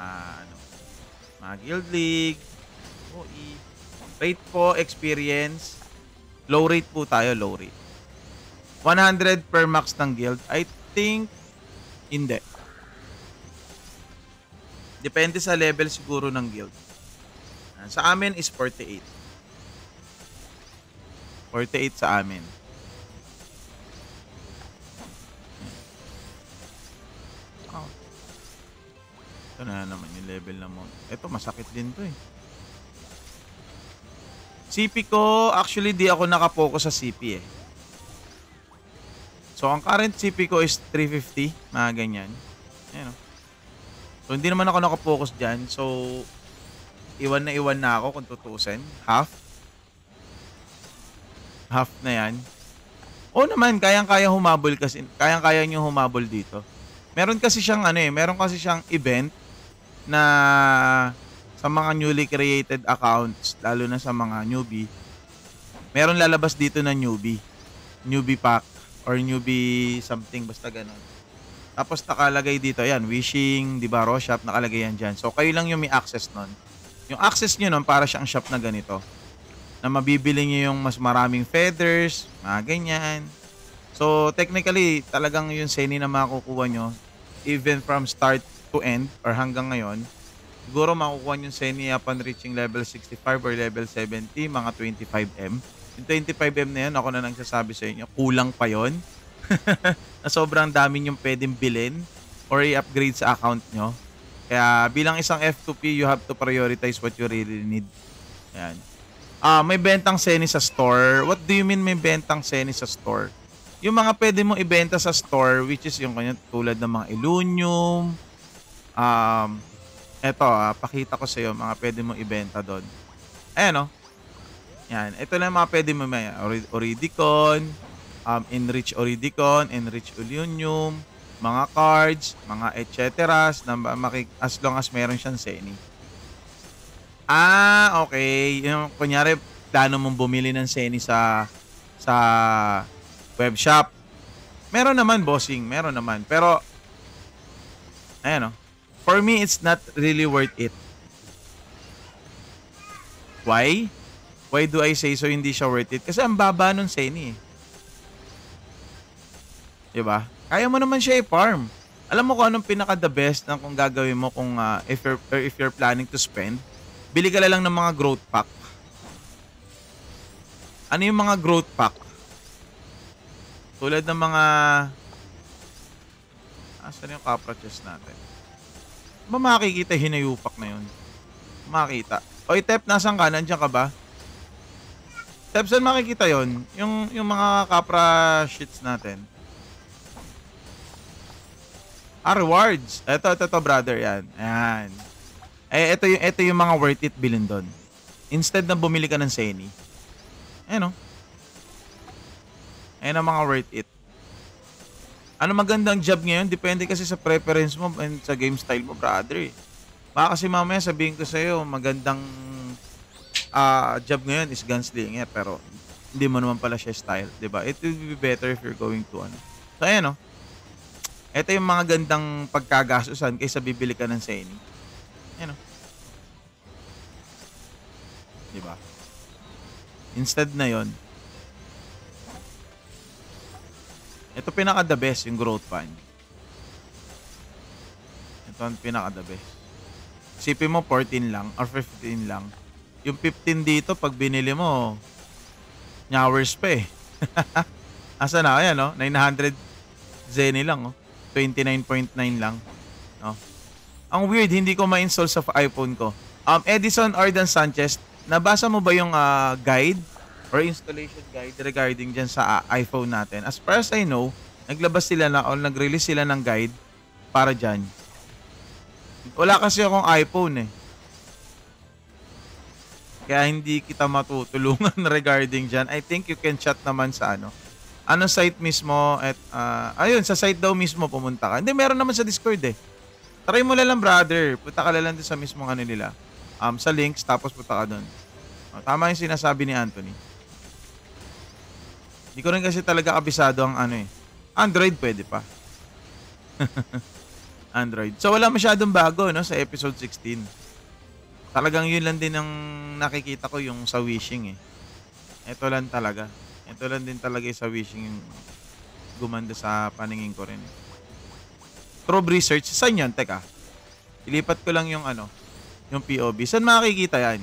mga guild league, OE. Rate po, experience. Low rate po tayo, low rate. 100 per max ng guild. I think, hindi. Depende sa level siguro ng guild. Sa amin is 48. 48 sa amin. Oh. Ito na naman yung level na mo. Ito, masakit din to eh. CP ko, actually di ako nakapokus sa CP eh. So, ang current CP ko is 350, mga ganyan. Ayan o. So, hindi naman ako nakapokus dyan. So, iwan na ako kung tutusin. Half. Half na yan. O naman, kayang-kaya humabol kasi. Kayang-kaya nyo humabol dito. Meron kasi siyang meron kasi siyang event na sa mga newly created accounts, lalo na sa mga newbie, meron lalabas dito na newbie pack or newbie something, basta ganun. Tapos nakalagay dito, yan, wishing, di ba, raw shop, nakalagay yan dyan. So kayo lang yung may access nun. Yung access nyo nun, para siyang shop na ganito, na mabibili nyo yung mas maraming feathers, mga ganyan. So technically, talagang yung Seni na makukuha nyo, even from start to end, or hanggang ngayon, siguro makukuha yung Seni upon reaching level 65 or level 70, mga 25M. Yung 25M na yun, ako na nagsasabi sa inyo, kulang pa yun. Na sobrang dami yung pwedeng bilhin or i-upgrade sa account nyo. Kaya bilang isang F2P, you have to prioritize what you really need. Ayan. May bentang Seni sa store. What do you mean may bentang Seni sa store? Yung mga pwede mong ibenta sa store, which is yung kanya tulad ng mga Illunium, eto, pakita ko sa iyo mga pwede mong ibenta doon. Ayan, oh. Yan, ito lang mga pwede mo may Oridicon, Enrich Oridicon, Enrich Illunium, mga cards, mga et cetera, as long as meron siyang Seni. Okay. Yung kunyari, plano mong bumili ng Seni sa web shop. Meron naman, bossing. Meron naman. Pero, Ayan, oh. For me, it's not really worth it. Why? Why do I say so hindi siya worth it? Kasi ang baba nun Seni eh. Diba? Kaya mo naman siya i-farm. Alam mo kung anong pinaka the best ng kung gagawin mo kung if you're planning to spend? Bili ka lang ng mga growth pack. Ano yung mga growth pack? Tulad ng mga asan yung Capra chest natin? Ba makikita hinayupak na yun? Makita. Oy, Tep, nasan ka? Nandiyan ka ba? Tep, saan makikita yon? Yung mga Capra sheets natin. Rewards. Ito, brother, yan. Ayan. Ito yung mga worth it bilhin doon. Instead na bumili ka ng Seni. Ayan, o. Ayan ang mga worth it. Ano magandang job ngayon? Depende kasi sa preference mo and sa game style mo, brother. Baka kasi mamaya sabihin ko sa'yo, magandang job ngayon is gunslinger, pero hindi mo naman pala siya style, diba? It will be better if you're going to ano. So, ayan, o. Ito yung mga gandang pagkagastusan kaysa bibili ka ng Seni. Ayan, o. Diba? Instead na yon, ito pinaka the best yung growth pan. Ito ang pinaka the best. Isipin mo 14 lang or 15 lang. Yung 15 dito pag binili mo, nyawers pa eh. Asa na? Ayan, no? 900 Zenny lang, oh. 29.9 lang. No? Ang weird, hindi ko ma-install sa iPhone ko. Edison Ardan Sanchez, nabasa mo ba yung guide or installation guide regarding dyan sa iPhone natin? As far as I know, naglabas sila na o nag-release sila ng guide para dyan. Wala kasi akong iPhone eh. Kaya hindi kita matutulungan regarding dyan. I think you can chat naman sa ano site mismo at ayun, sa site daw mismo pumunta ka. Hindi, meron naman sa Discord eh. Try mo lang, brother. Punta ka lang din sa mismong ano nila. Sa links, tapos punta ka doon. Tama yung sinasabi ni Anthony. Hindi ko rin kasi talaga kabisado ang ano eh. Android pwede pa. Android. So wala masyadong bago no sa episode 16. Talagang yun lang din ang nakikita ko yung sa wishing eh. Ito lang talaga. Ito lang din talaga sa wishing yung gumanda sa paningin ko rin. Probe research. Saan yan? Teka. Ilipat ko lang yung yung POV. Saan makikita yan?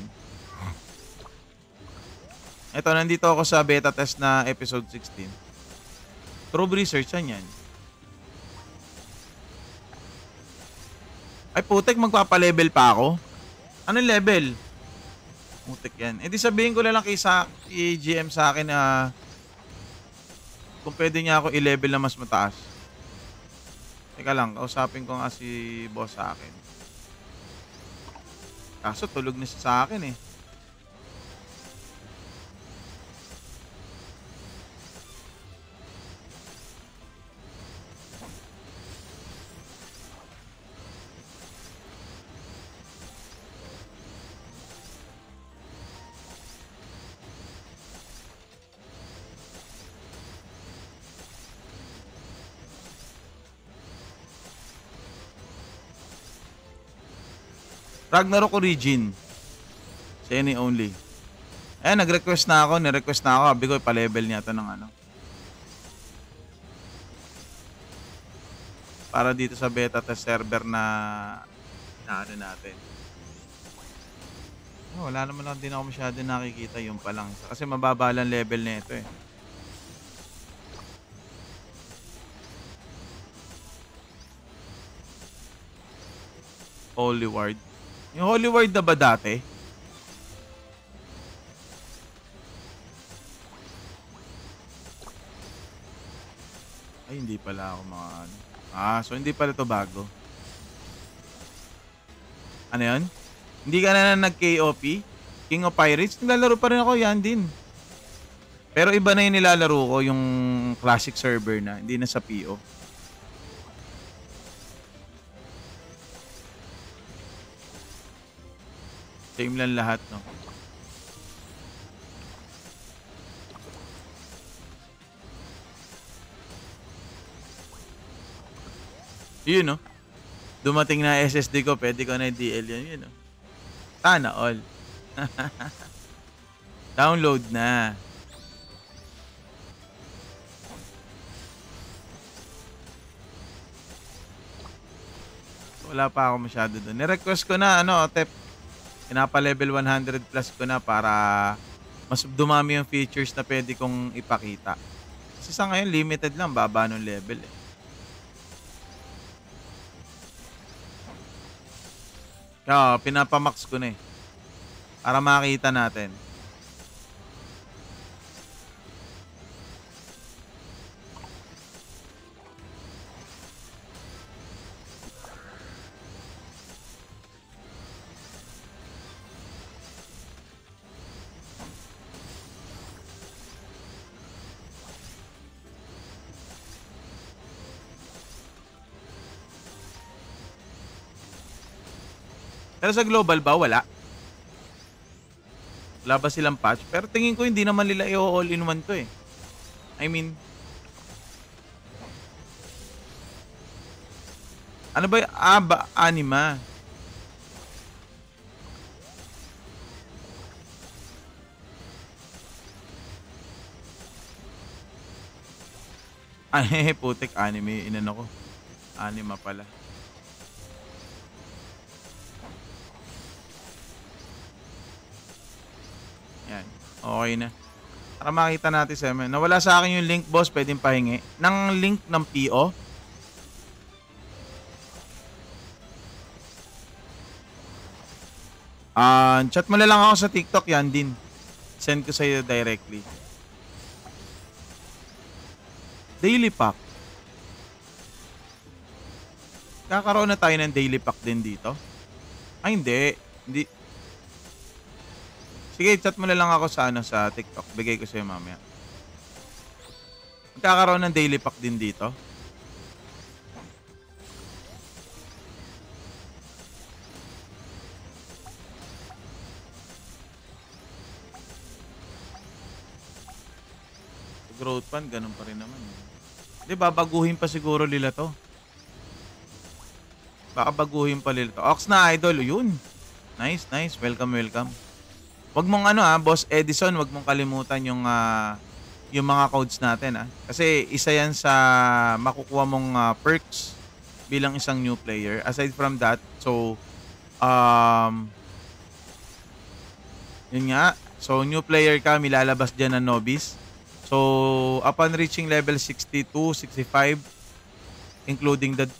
Ito, nandito ako sa beta test na episode 16. Probe research, saan yan? Ay putek, magpapalevel pa ako? Anong level? Putek yan. Eh di sabihin ko na lang kay GM sa akin na kung pwede niya ako i-level na mas mataas. Teka lang, kausapin ko nga si boss sa akin. Kaso tulog na siya sa akin eh. Ragnarok Origin. Seni only. Nag-request na ako. Ni-request na ako. Sabi ko, pa-level niya ito ng para dito sa beta test server na natin. Wala naman lang din ako masyado nakikita yung pa lang. Kasi mababa lang level na ito eh. Holy Ward. Yung Holy Ward na ba dati? Ay, hindi pala ako so hindi pala ito bago. Ano yun? Hindi ka na nag-KOP? King of Pirates? Nilalaro pa rin ako, yan din. Pero iba na yung nilalaro ko, yung classic server na, hindi na sa PO. Same lang lahat, no? Yun, no? dumating na SSD ko, pwede ko na DL yun. Oh. Sana all. Download na. Wala pa ako masyado doon. Ni-request ko na, Tep, pinapa-level 100 plus ko na para mas dumami yung features na pwede kong ipakita. Kasi sa ngayon, limited lang, baba ng level eh. Kaya, pinapamax ko na eh. Para makita natin. Pero sa global ba, wala? Wala ba silang patch? Pero tingin ko hindi naman nila i-all in one to eh. I mean, ano ba yung anima? Ay, putik, anime. Inano ko. Anima pala. Yan. Okay na. Para makita natin sa amin. Nawala sa akin yung link, boss. Pwedeng pahingi. Ng link ng PO. Chat mo na lang ako sa TikTok. Yan din. Send ko sa'yo directly. Daily pack. Kakaroon na tayo ng daily pack din dito. Ay, hindi. Hindi. Sige, chat mo na lang ako sa sa TikTok. Bigay ko sa'yo mamaya. Magkakaroon ng daily pack din dito. Growth fund, ganun pa rin naman. Hindi, babaguhin pa siguro nila to. Baka baguhin pa nila to. Ox na idol, yun. Nice, nice. Welcome, welcome. Wag mong Boss Edison, wag mong kalimutan yung mga codes natin Kasi isa yan sa makukuha mong perks bilang isang new player. Aside from that, so yun nga. So new player ka, milalabas diyan na novice. So upon reaching level 62, 65 including the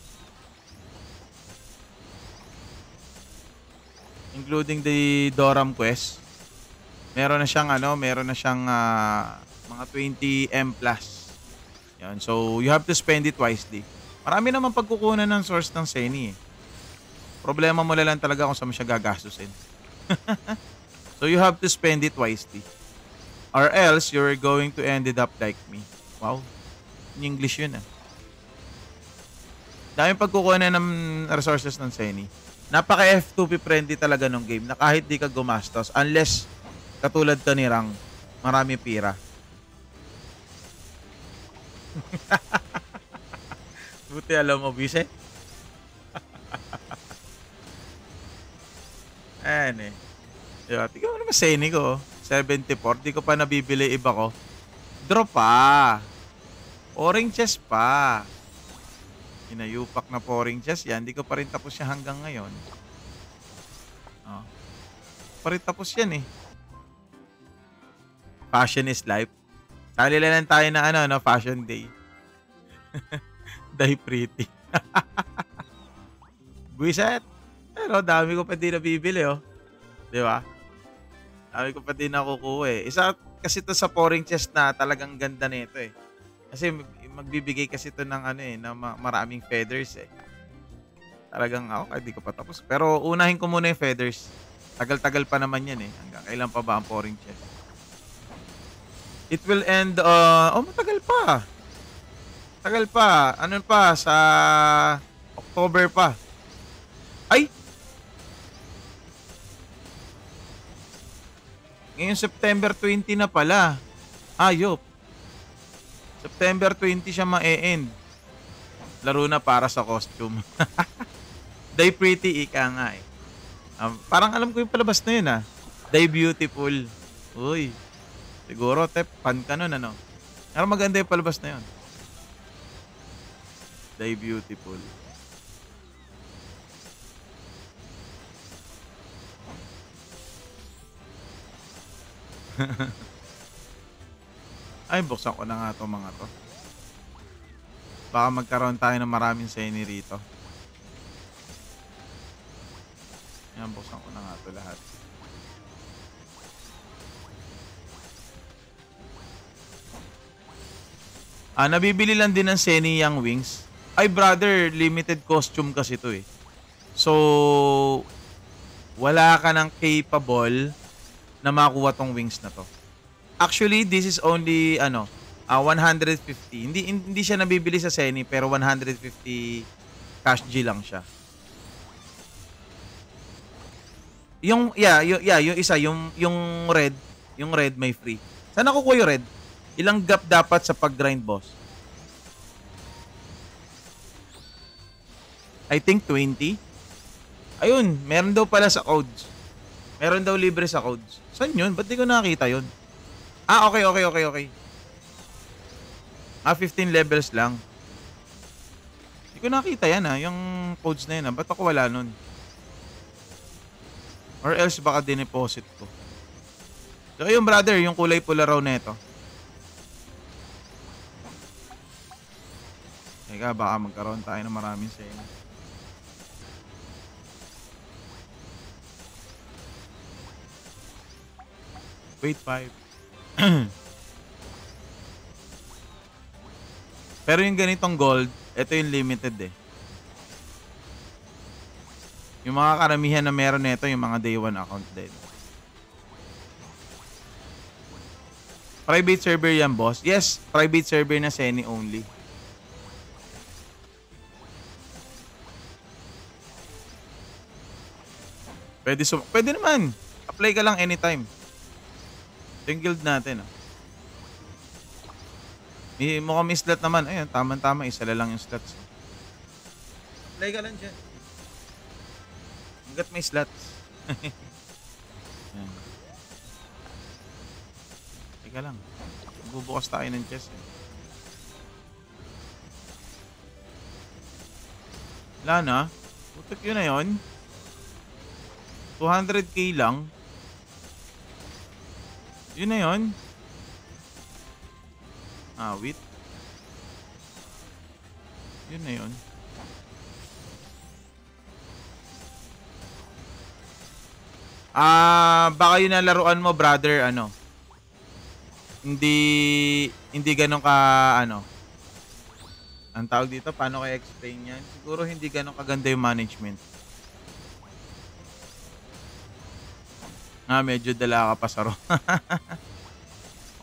Doram quest, meron na siyang mga 20M plus. Yan. So, you have to spend it wisely. Marami naman pagkukunan ng source ng Seni eh. Problema mo lang talaga kung saan mo siya gagastusin. So, you have to spend it wisely. Or else, you're going to end it up like me. Wow. In English yun Daming pagkukunan ng resources ng Seni. Napaka F2P friendly talaga ng game na kahit di ka gumastos unless katulad ka ni Rang, marami pira. Buti alam mo, Bise. Ayan eh. Diba? Tingnan mo naman Seni ko. 74. Di ko pa nabibili iba ko. Drop pa. Pouring chest pa. Inayupak na pouring chest yan. Di ko pa rin tapos siya hanggang ngayon. Pa rin tapos yan eh. Fashion is life. Sali lang tayo na fashion day. Die pretty. Buiset. Pero dami ko pa din nabibili Di ba? Dami ko pa din nakukuha eh. Isa kasi to sa pouring chest na talagang ganda nito eh. Kasi magbibigay kasi to ng na maraming feathers eh. Talagang hindi ko pa tapos. Pero unahin ko muna yung feathers. Tagal-tagal pa naman yan eh. Hanggang kailan pa ba ang pouring chest? It will end, matagal pa. Tagal pa. Ano pa? Sa October pa. Ay! Ngayon September 20 na pala. Ayop. September 20 siya ma-end. Laro na para sa costume. Die Pretty, ika nga eh. Parang alam ko yung palabas na yun ah. Die Beautiful. Uy, siguro, Tep, fan ka nun ano. Pero maganda yung palabas na yun. Die Beautiful. Ay, buksan ko na nga to mga to. Baka magkaroon tayo ng maraming seni rito. Yan, buksan ko na nga to lahat. Nabibili lang din ng Seni yung wings. Ay brother, limited costume kasi to eh. So, wala ka ng capable na makuha tong wings na to. Actually, this is only 150. Hindi siya nabibili sa Seni pero 150 cash G lang siya. Yung yung isa, yung red may free. Saan nakukuha yung red? Ilang gap dapat sa pag-grind, boss? I think 20. Ayun, meron daw pala sa codes. Meron daw libre sa codes. Saan yun? Ba't di ko nakakita yun? Okay. 15 levels lang. Di ko nakita yan yung codes na yun Ba't ako wala nun? Or else baka dineposit ko. So ayun brother, yung kulay pula raw neto. Teka, baka magkaroon tayo ng maraming sale. Wait, 5. Pero yung ganitong gold, ito yung limited eh. Yung mga karamihan na meron nito, yung mga day 1 account din. Private server yan, boss. Yes, private server na Seni only. Pwede naman. Apply ka lang anytime. Ito yung guild natin. Mukhang may slot naman. Ayun, tama-tama. Isa lang yung slots. Apply ka lang dyan. Hanggat may slots. Ayan. Teka lang. Bubukas tayo ng chest. Wala na. Putok yun na yun. 200k lang. Yun na yun. Wait. Yun na yun. Baka yun na laruan mo, brother, hindi ganun ka, ang tawag dito, paano kaya explain yan? Siguro hindi ganun kaganda yung management. Medyo dala ka pa sa ro.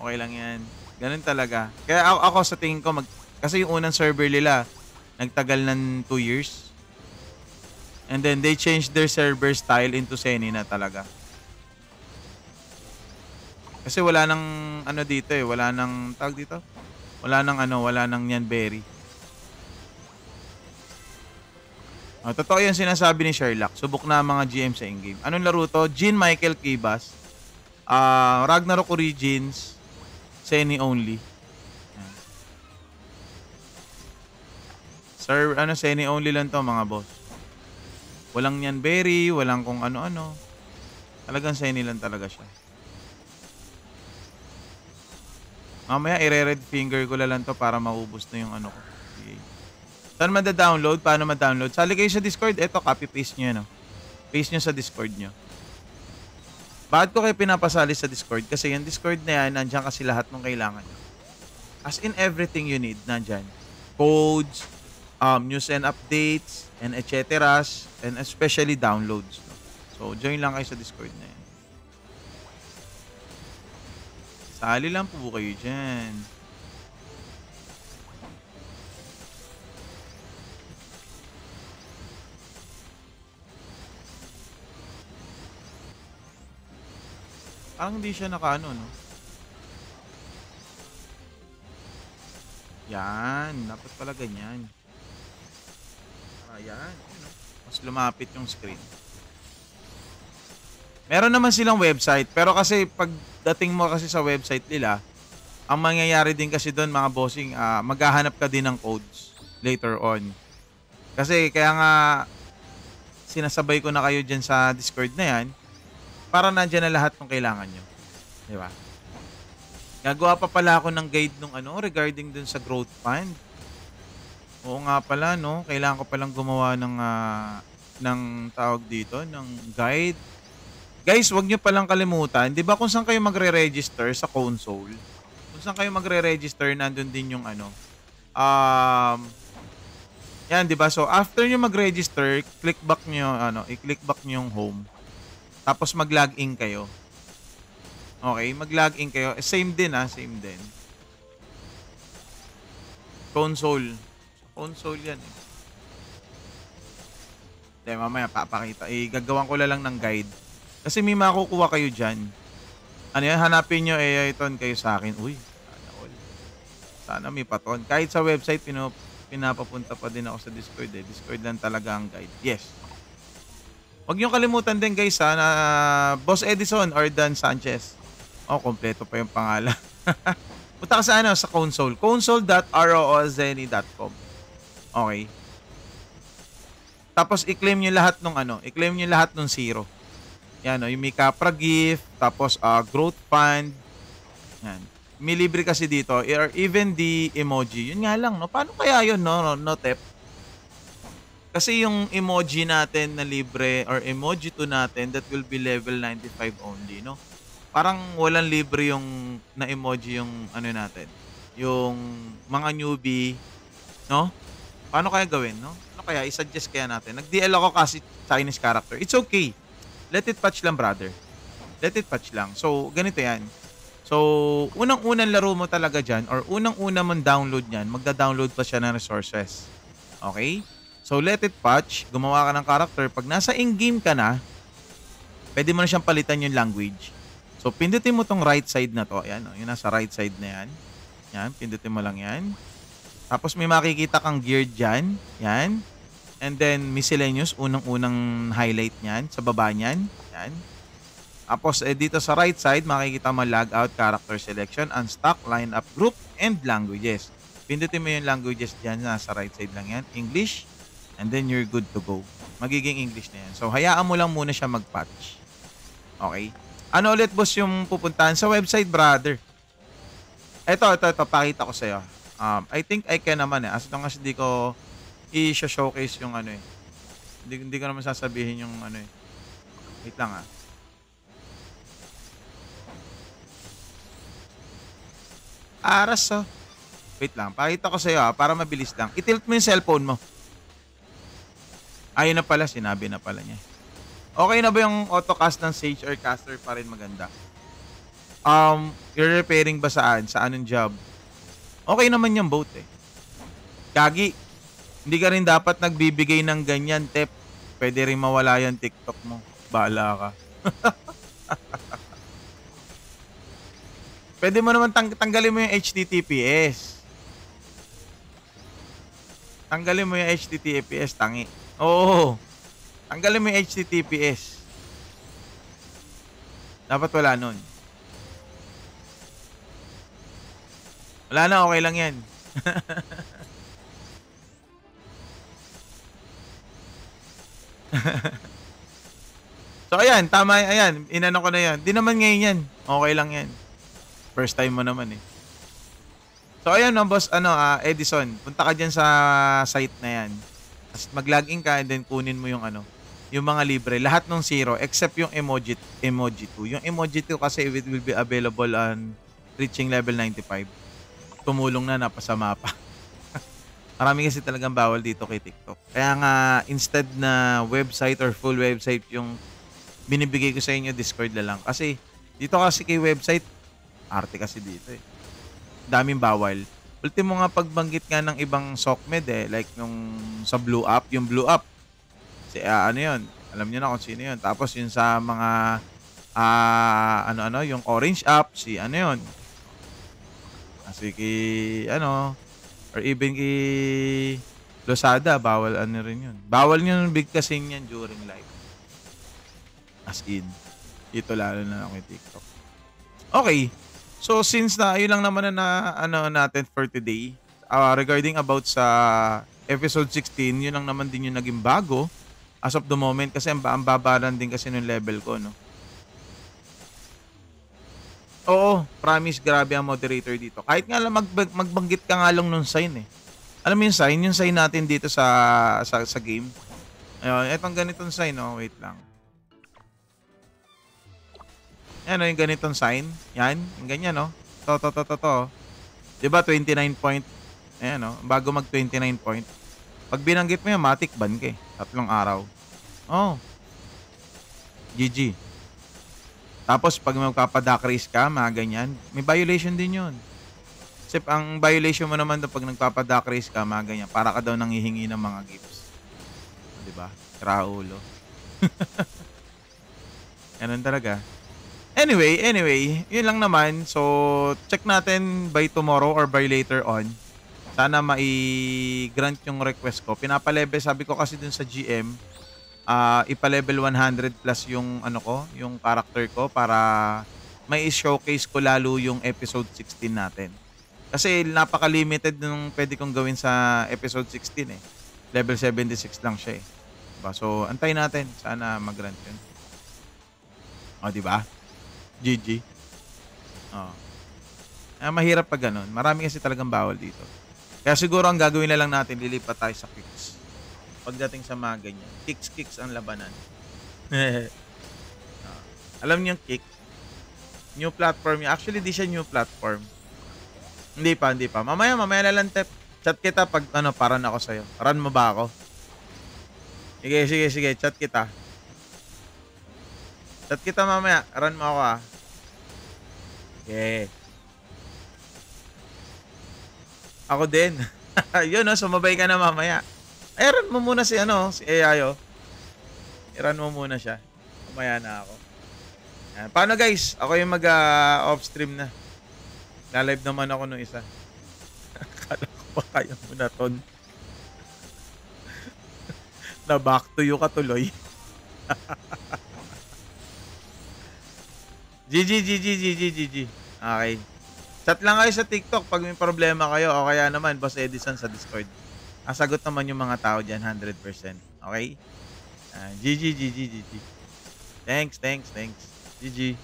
Okay lang yan. Ganun talaga. Kaya ako sa tingin ko, kasi yung unang server nila, nagtagal ng 2 years. And then, they changed their server style into Seni na talaga. Kasi wala nang, dito eh, wala nang, tawag dito? Wala nang Nyanberry. Totoo yan sinasabi ni Sherlock. Subok na mga GM sa in-game. Anong laro to? Jean Michael Kibas. Ragnarok Origins. Seni only. Sir, Seni only lang to mga boss. Walang Nyanberry, walang kung ano-ano. Talagang Seni lang talaga siya. Mamaya i-red finger ko lang to para maubos na yung ko. Okay. Saan mada-download? Paano ma-download? Sali kayo sa Discord. Ito, copy-paste nyo Paste nyo sa Discord nyo. Bakit ko kayo pinapasali sa Discord? Kasi yung Discord na yan, nandyan kasi lahat ng kailangan nyo. As in everything you need, nandyan. Codes, news and updates, and etc. And especially downloads. So, join lang kayo sa Discord na yan. Sali lang po kayo dyan. Parang hindi siya nakaano, no? Yan. Dapat pala ganyan. Yan. Mas lumapit yung screen. Meron naman silang website, pero kasi pagdating mo kasi sa website nila, ang mangyayari din kasi doon mga bossing, maghahanap ka din ng codes later on. Kasi kaya nga sinasabay ko na kayo dyan sa Discord na yan para nandyan na lahat ng kailangan nyo. Di ba? Gagawa pa pala ako ng guide nung regarding dun sa growth fund. Oo nga pala, no? Kailangan ko palang gumawa ng tawag dito, ng guide. Guys, wag nyo palang kalimutan. Di ba kung saan kayo magre-register sa console? Kung saan kayo magre-register, nandun din yung yan, di ba? So, after nyo mag-register, click back nyo, i-click back nyo yung home. Tapos mag-login kayo. Okay, mag-login kayo. Same din same din. Console. Console yan eh. Hindi, mamaya papakita. Gagawan ko lang ng guide. Kasi may makukuha kayo dyan. Ano yan, hanapin nyo ton kayo sa akin. Uy, sana all. Sana may paton. Kahit sa website, pinapapunta pa din ako sa Discord eh. Discord lang talaga ang guide. Yes. Huwag nyo kalimutan din guys na Boss Edison or Dan Sanchez. Oh, kompleto pa yung pangalan. Punta ka sa console. console.roozeni.com. Okay. Tapos i-claim nyo lahat i-claim nyo lahat nung zero. Yan yung may Capra gift, tapos growth fund. Yan. May libre kasi dito or even the emoji. Yun nga lang, no? Paano kaya yun, no, Tep? Kasi yung emoji natin na libre or emoji 2 natin, that will be level 95 only, no? Parang walang libre yung na emoji yung natin. Yung mga newbie, no? Paano kaya gawin, no? Ano kaya? I-suggest kaya natin. Nag-DL ako kasi Chinese character. It's okay. Let it patch lang, brother. Let it patch lang. So, ganito yan. So, unang-unang laro mo talaga dyan or unang-una mong download yan, magda-download pa siya ng resources. Okay? So, let it patch. Gumawa ka ng character. Pag nasa in-game ka na, pwede mo na siyang palitan yung language. So, pindutin mo tong right side na to. Ayan, yung nasa right side na yan. Yan, pindutin mo lang yan. Tapos may makikita kang gear dyan. Yan. And then, miscellaneous, unang-unang highlight niyan, sa baba niyan. Yan. Tapos, dito sa right side, makikita mo logout, character selection, unstock, lineup, group, and languages. Pindutin mo yung languages dyan, nasa right side lang yan. English, and then you're good to go. Magiging English na yan. So, hayaan mo lang muna siya mag-patch. Okay? Ano ulit, boss, yung pupuntahan sa website, brother? Ito, pakita ko sa'yo. I think I can naman as long as hindi ko i-showcase yung Hindi ko naman sasabihin yung Wait lang Aras Wait lang, pakita ko sa'yo para mabilis lang. I-tilt mo yung cellphone mo. Ayun na pala, sinabi na pala niya. Okay na ba yung autocast ng Sage or caster pa rin maganda? You're repairing ba saan? Sa anong job? Okay naman yung both Gagi, hindi ka rin dapat nagbibigay ng ganyan, Tep. Pwede rin mawala yung TikTok mo. Bahala ka. Pwede mo naman tanggalin mo yung HTTPS. Tanggalin mo yung HTTPS, tangi. Oo. Tanggalin mo yung HTTPS. Dapat wala nun. Wala na, okay lang yan. So, ayan, tama, ayan, inano ko na yan. Di naman ngayon yan. Okay lang yan. First time mo naman So, ayan, boss, Edison, punta ka dyan sa site na yan. Tapos mag-login ka and then kunin mo yung yung mga libre. Lahat ng zero except yung emoji 2. Yung emoji 2 kasi it will be available on reaching level 95. Tumulong na napasa mapa. Marami kasi talagang bawal dito kay TikTok. Kaya nga, instead na website or full website yung binibigay ko sa inyo, Discord na lang. Kasi, dito kasi kay website, arte kasi dito Daming bawal. Ultimo nga pagbanggit nga ng ibang SOCMED like nung sa Blue Up, yung Blue Up. Yun, alam niyo na kung sino yun. Tapos yun sa mga, yung Orange Up, yun. Kasi or even Losada, bawal ano rin yun. Bawal nyo bigkasin yan during live. As in. Dito lalo na ako yung TikTok. Okay. So since na yun lang naman na ano natin for today, regarding about sa episode 16, yun lang naman din yung naging bago as of the moment kasi ang babaran din kasi ng level ko, no. Oo, promise, grabe ang moderator dito. Kahit nga lang magbanggit ka nga lang nung sign eh. Alam mo yung sign natin dito sa game. Ayun, etong ganitong sign, no. Wait lang. Yan, no, yung ganitong sign. Yan, yung ganyan, no. To. Diba, 29 point. Ayan, no. Bago mag 29 point. Pag binanggit mo yan, matik ban ka eh. 3 araw. Oh. GG. Tapos, pag magpapaduck race ka, mga ganyan, may violation din yun. Kasi ang violation mo naman pag nagpapaduck race ka, mga ganyan, para ka daw nanghihingi ng mga gifts. Diba? Kraulo. Ganun talaga. Anyway, yun lang naman. So, check natin by tomorrow or by later on. Sana mai-grant yung request ko. Pinapalevel, sabi ko kasi dun sa GM, ipa-level 100 plus yung ano ko, yung character ko para may showcase ko lalo yung episode 16 natin. Kasi napaka-limited nung pwede kong gawin sa episode 16 eh. Level 76 lang siya eh. Diba? So, antayin natin. Sana mag-grant yun. O, diba? GG. O. Mahirap pag ganun. Marami kasi talagang bawal dito. Kaya siguro ang gagawin na lang natin, lilipat tayo sa kicks. Pagdating sa mga ganyan. Kicks ang labanan. Alam niyo yung kick? New platform yun. Actually, di siya new platform. Hindi pa. Mamaya na lang, Tep. Chat kita pag paran ako sa'yo. Run mo ba ako? Sige. Chat kita. Chat kita mamaya. Run mo ako ah. Okay. Ako din. Yun no, sumabay ka na mamaya. Run mo muna si Ayayo. I-run mo muna siya. Mamaya na ako. Yan. Paano guys? Ako yung mag-off stream na. Lalive naman ako nung isa. Kala ko ba kaya mo na ton? Na back to you katuloy. GG. Okay. Chat lang kayo sa TikTok pag may problema kayo o kaya naman Boss Edison sa Discord. Ang sagot naman yung mga tao dyan 100%. Okay? GG. Thanks. GG.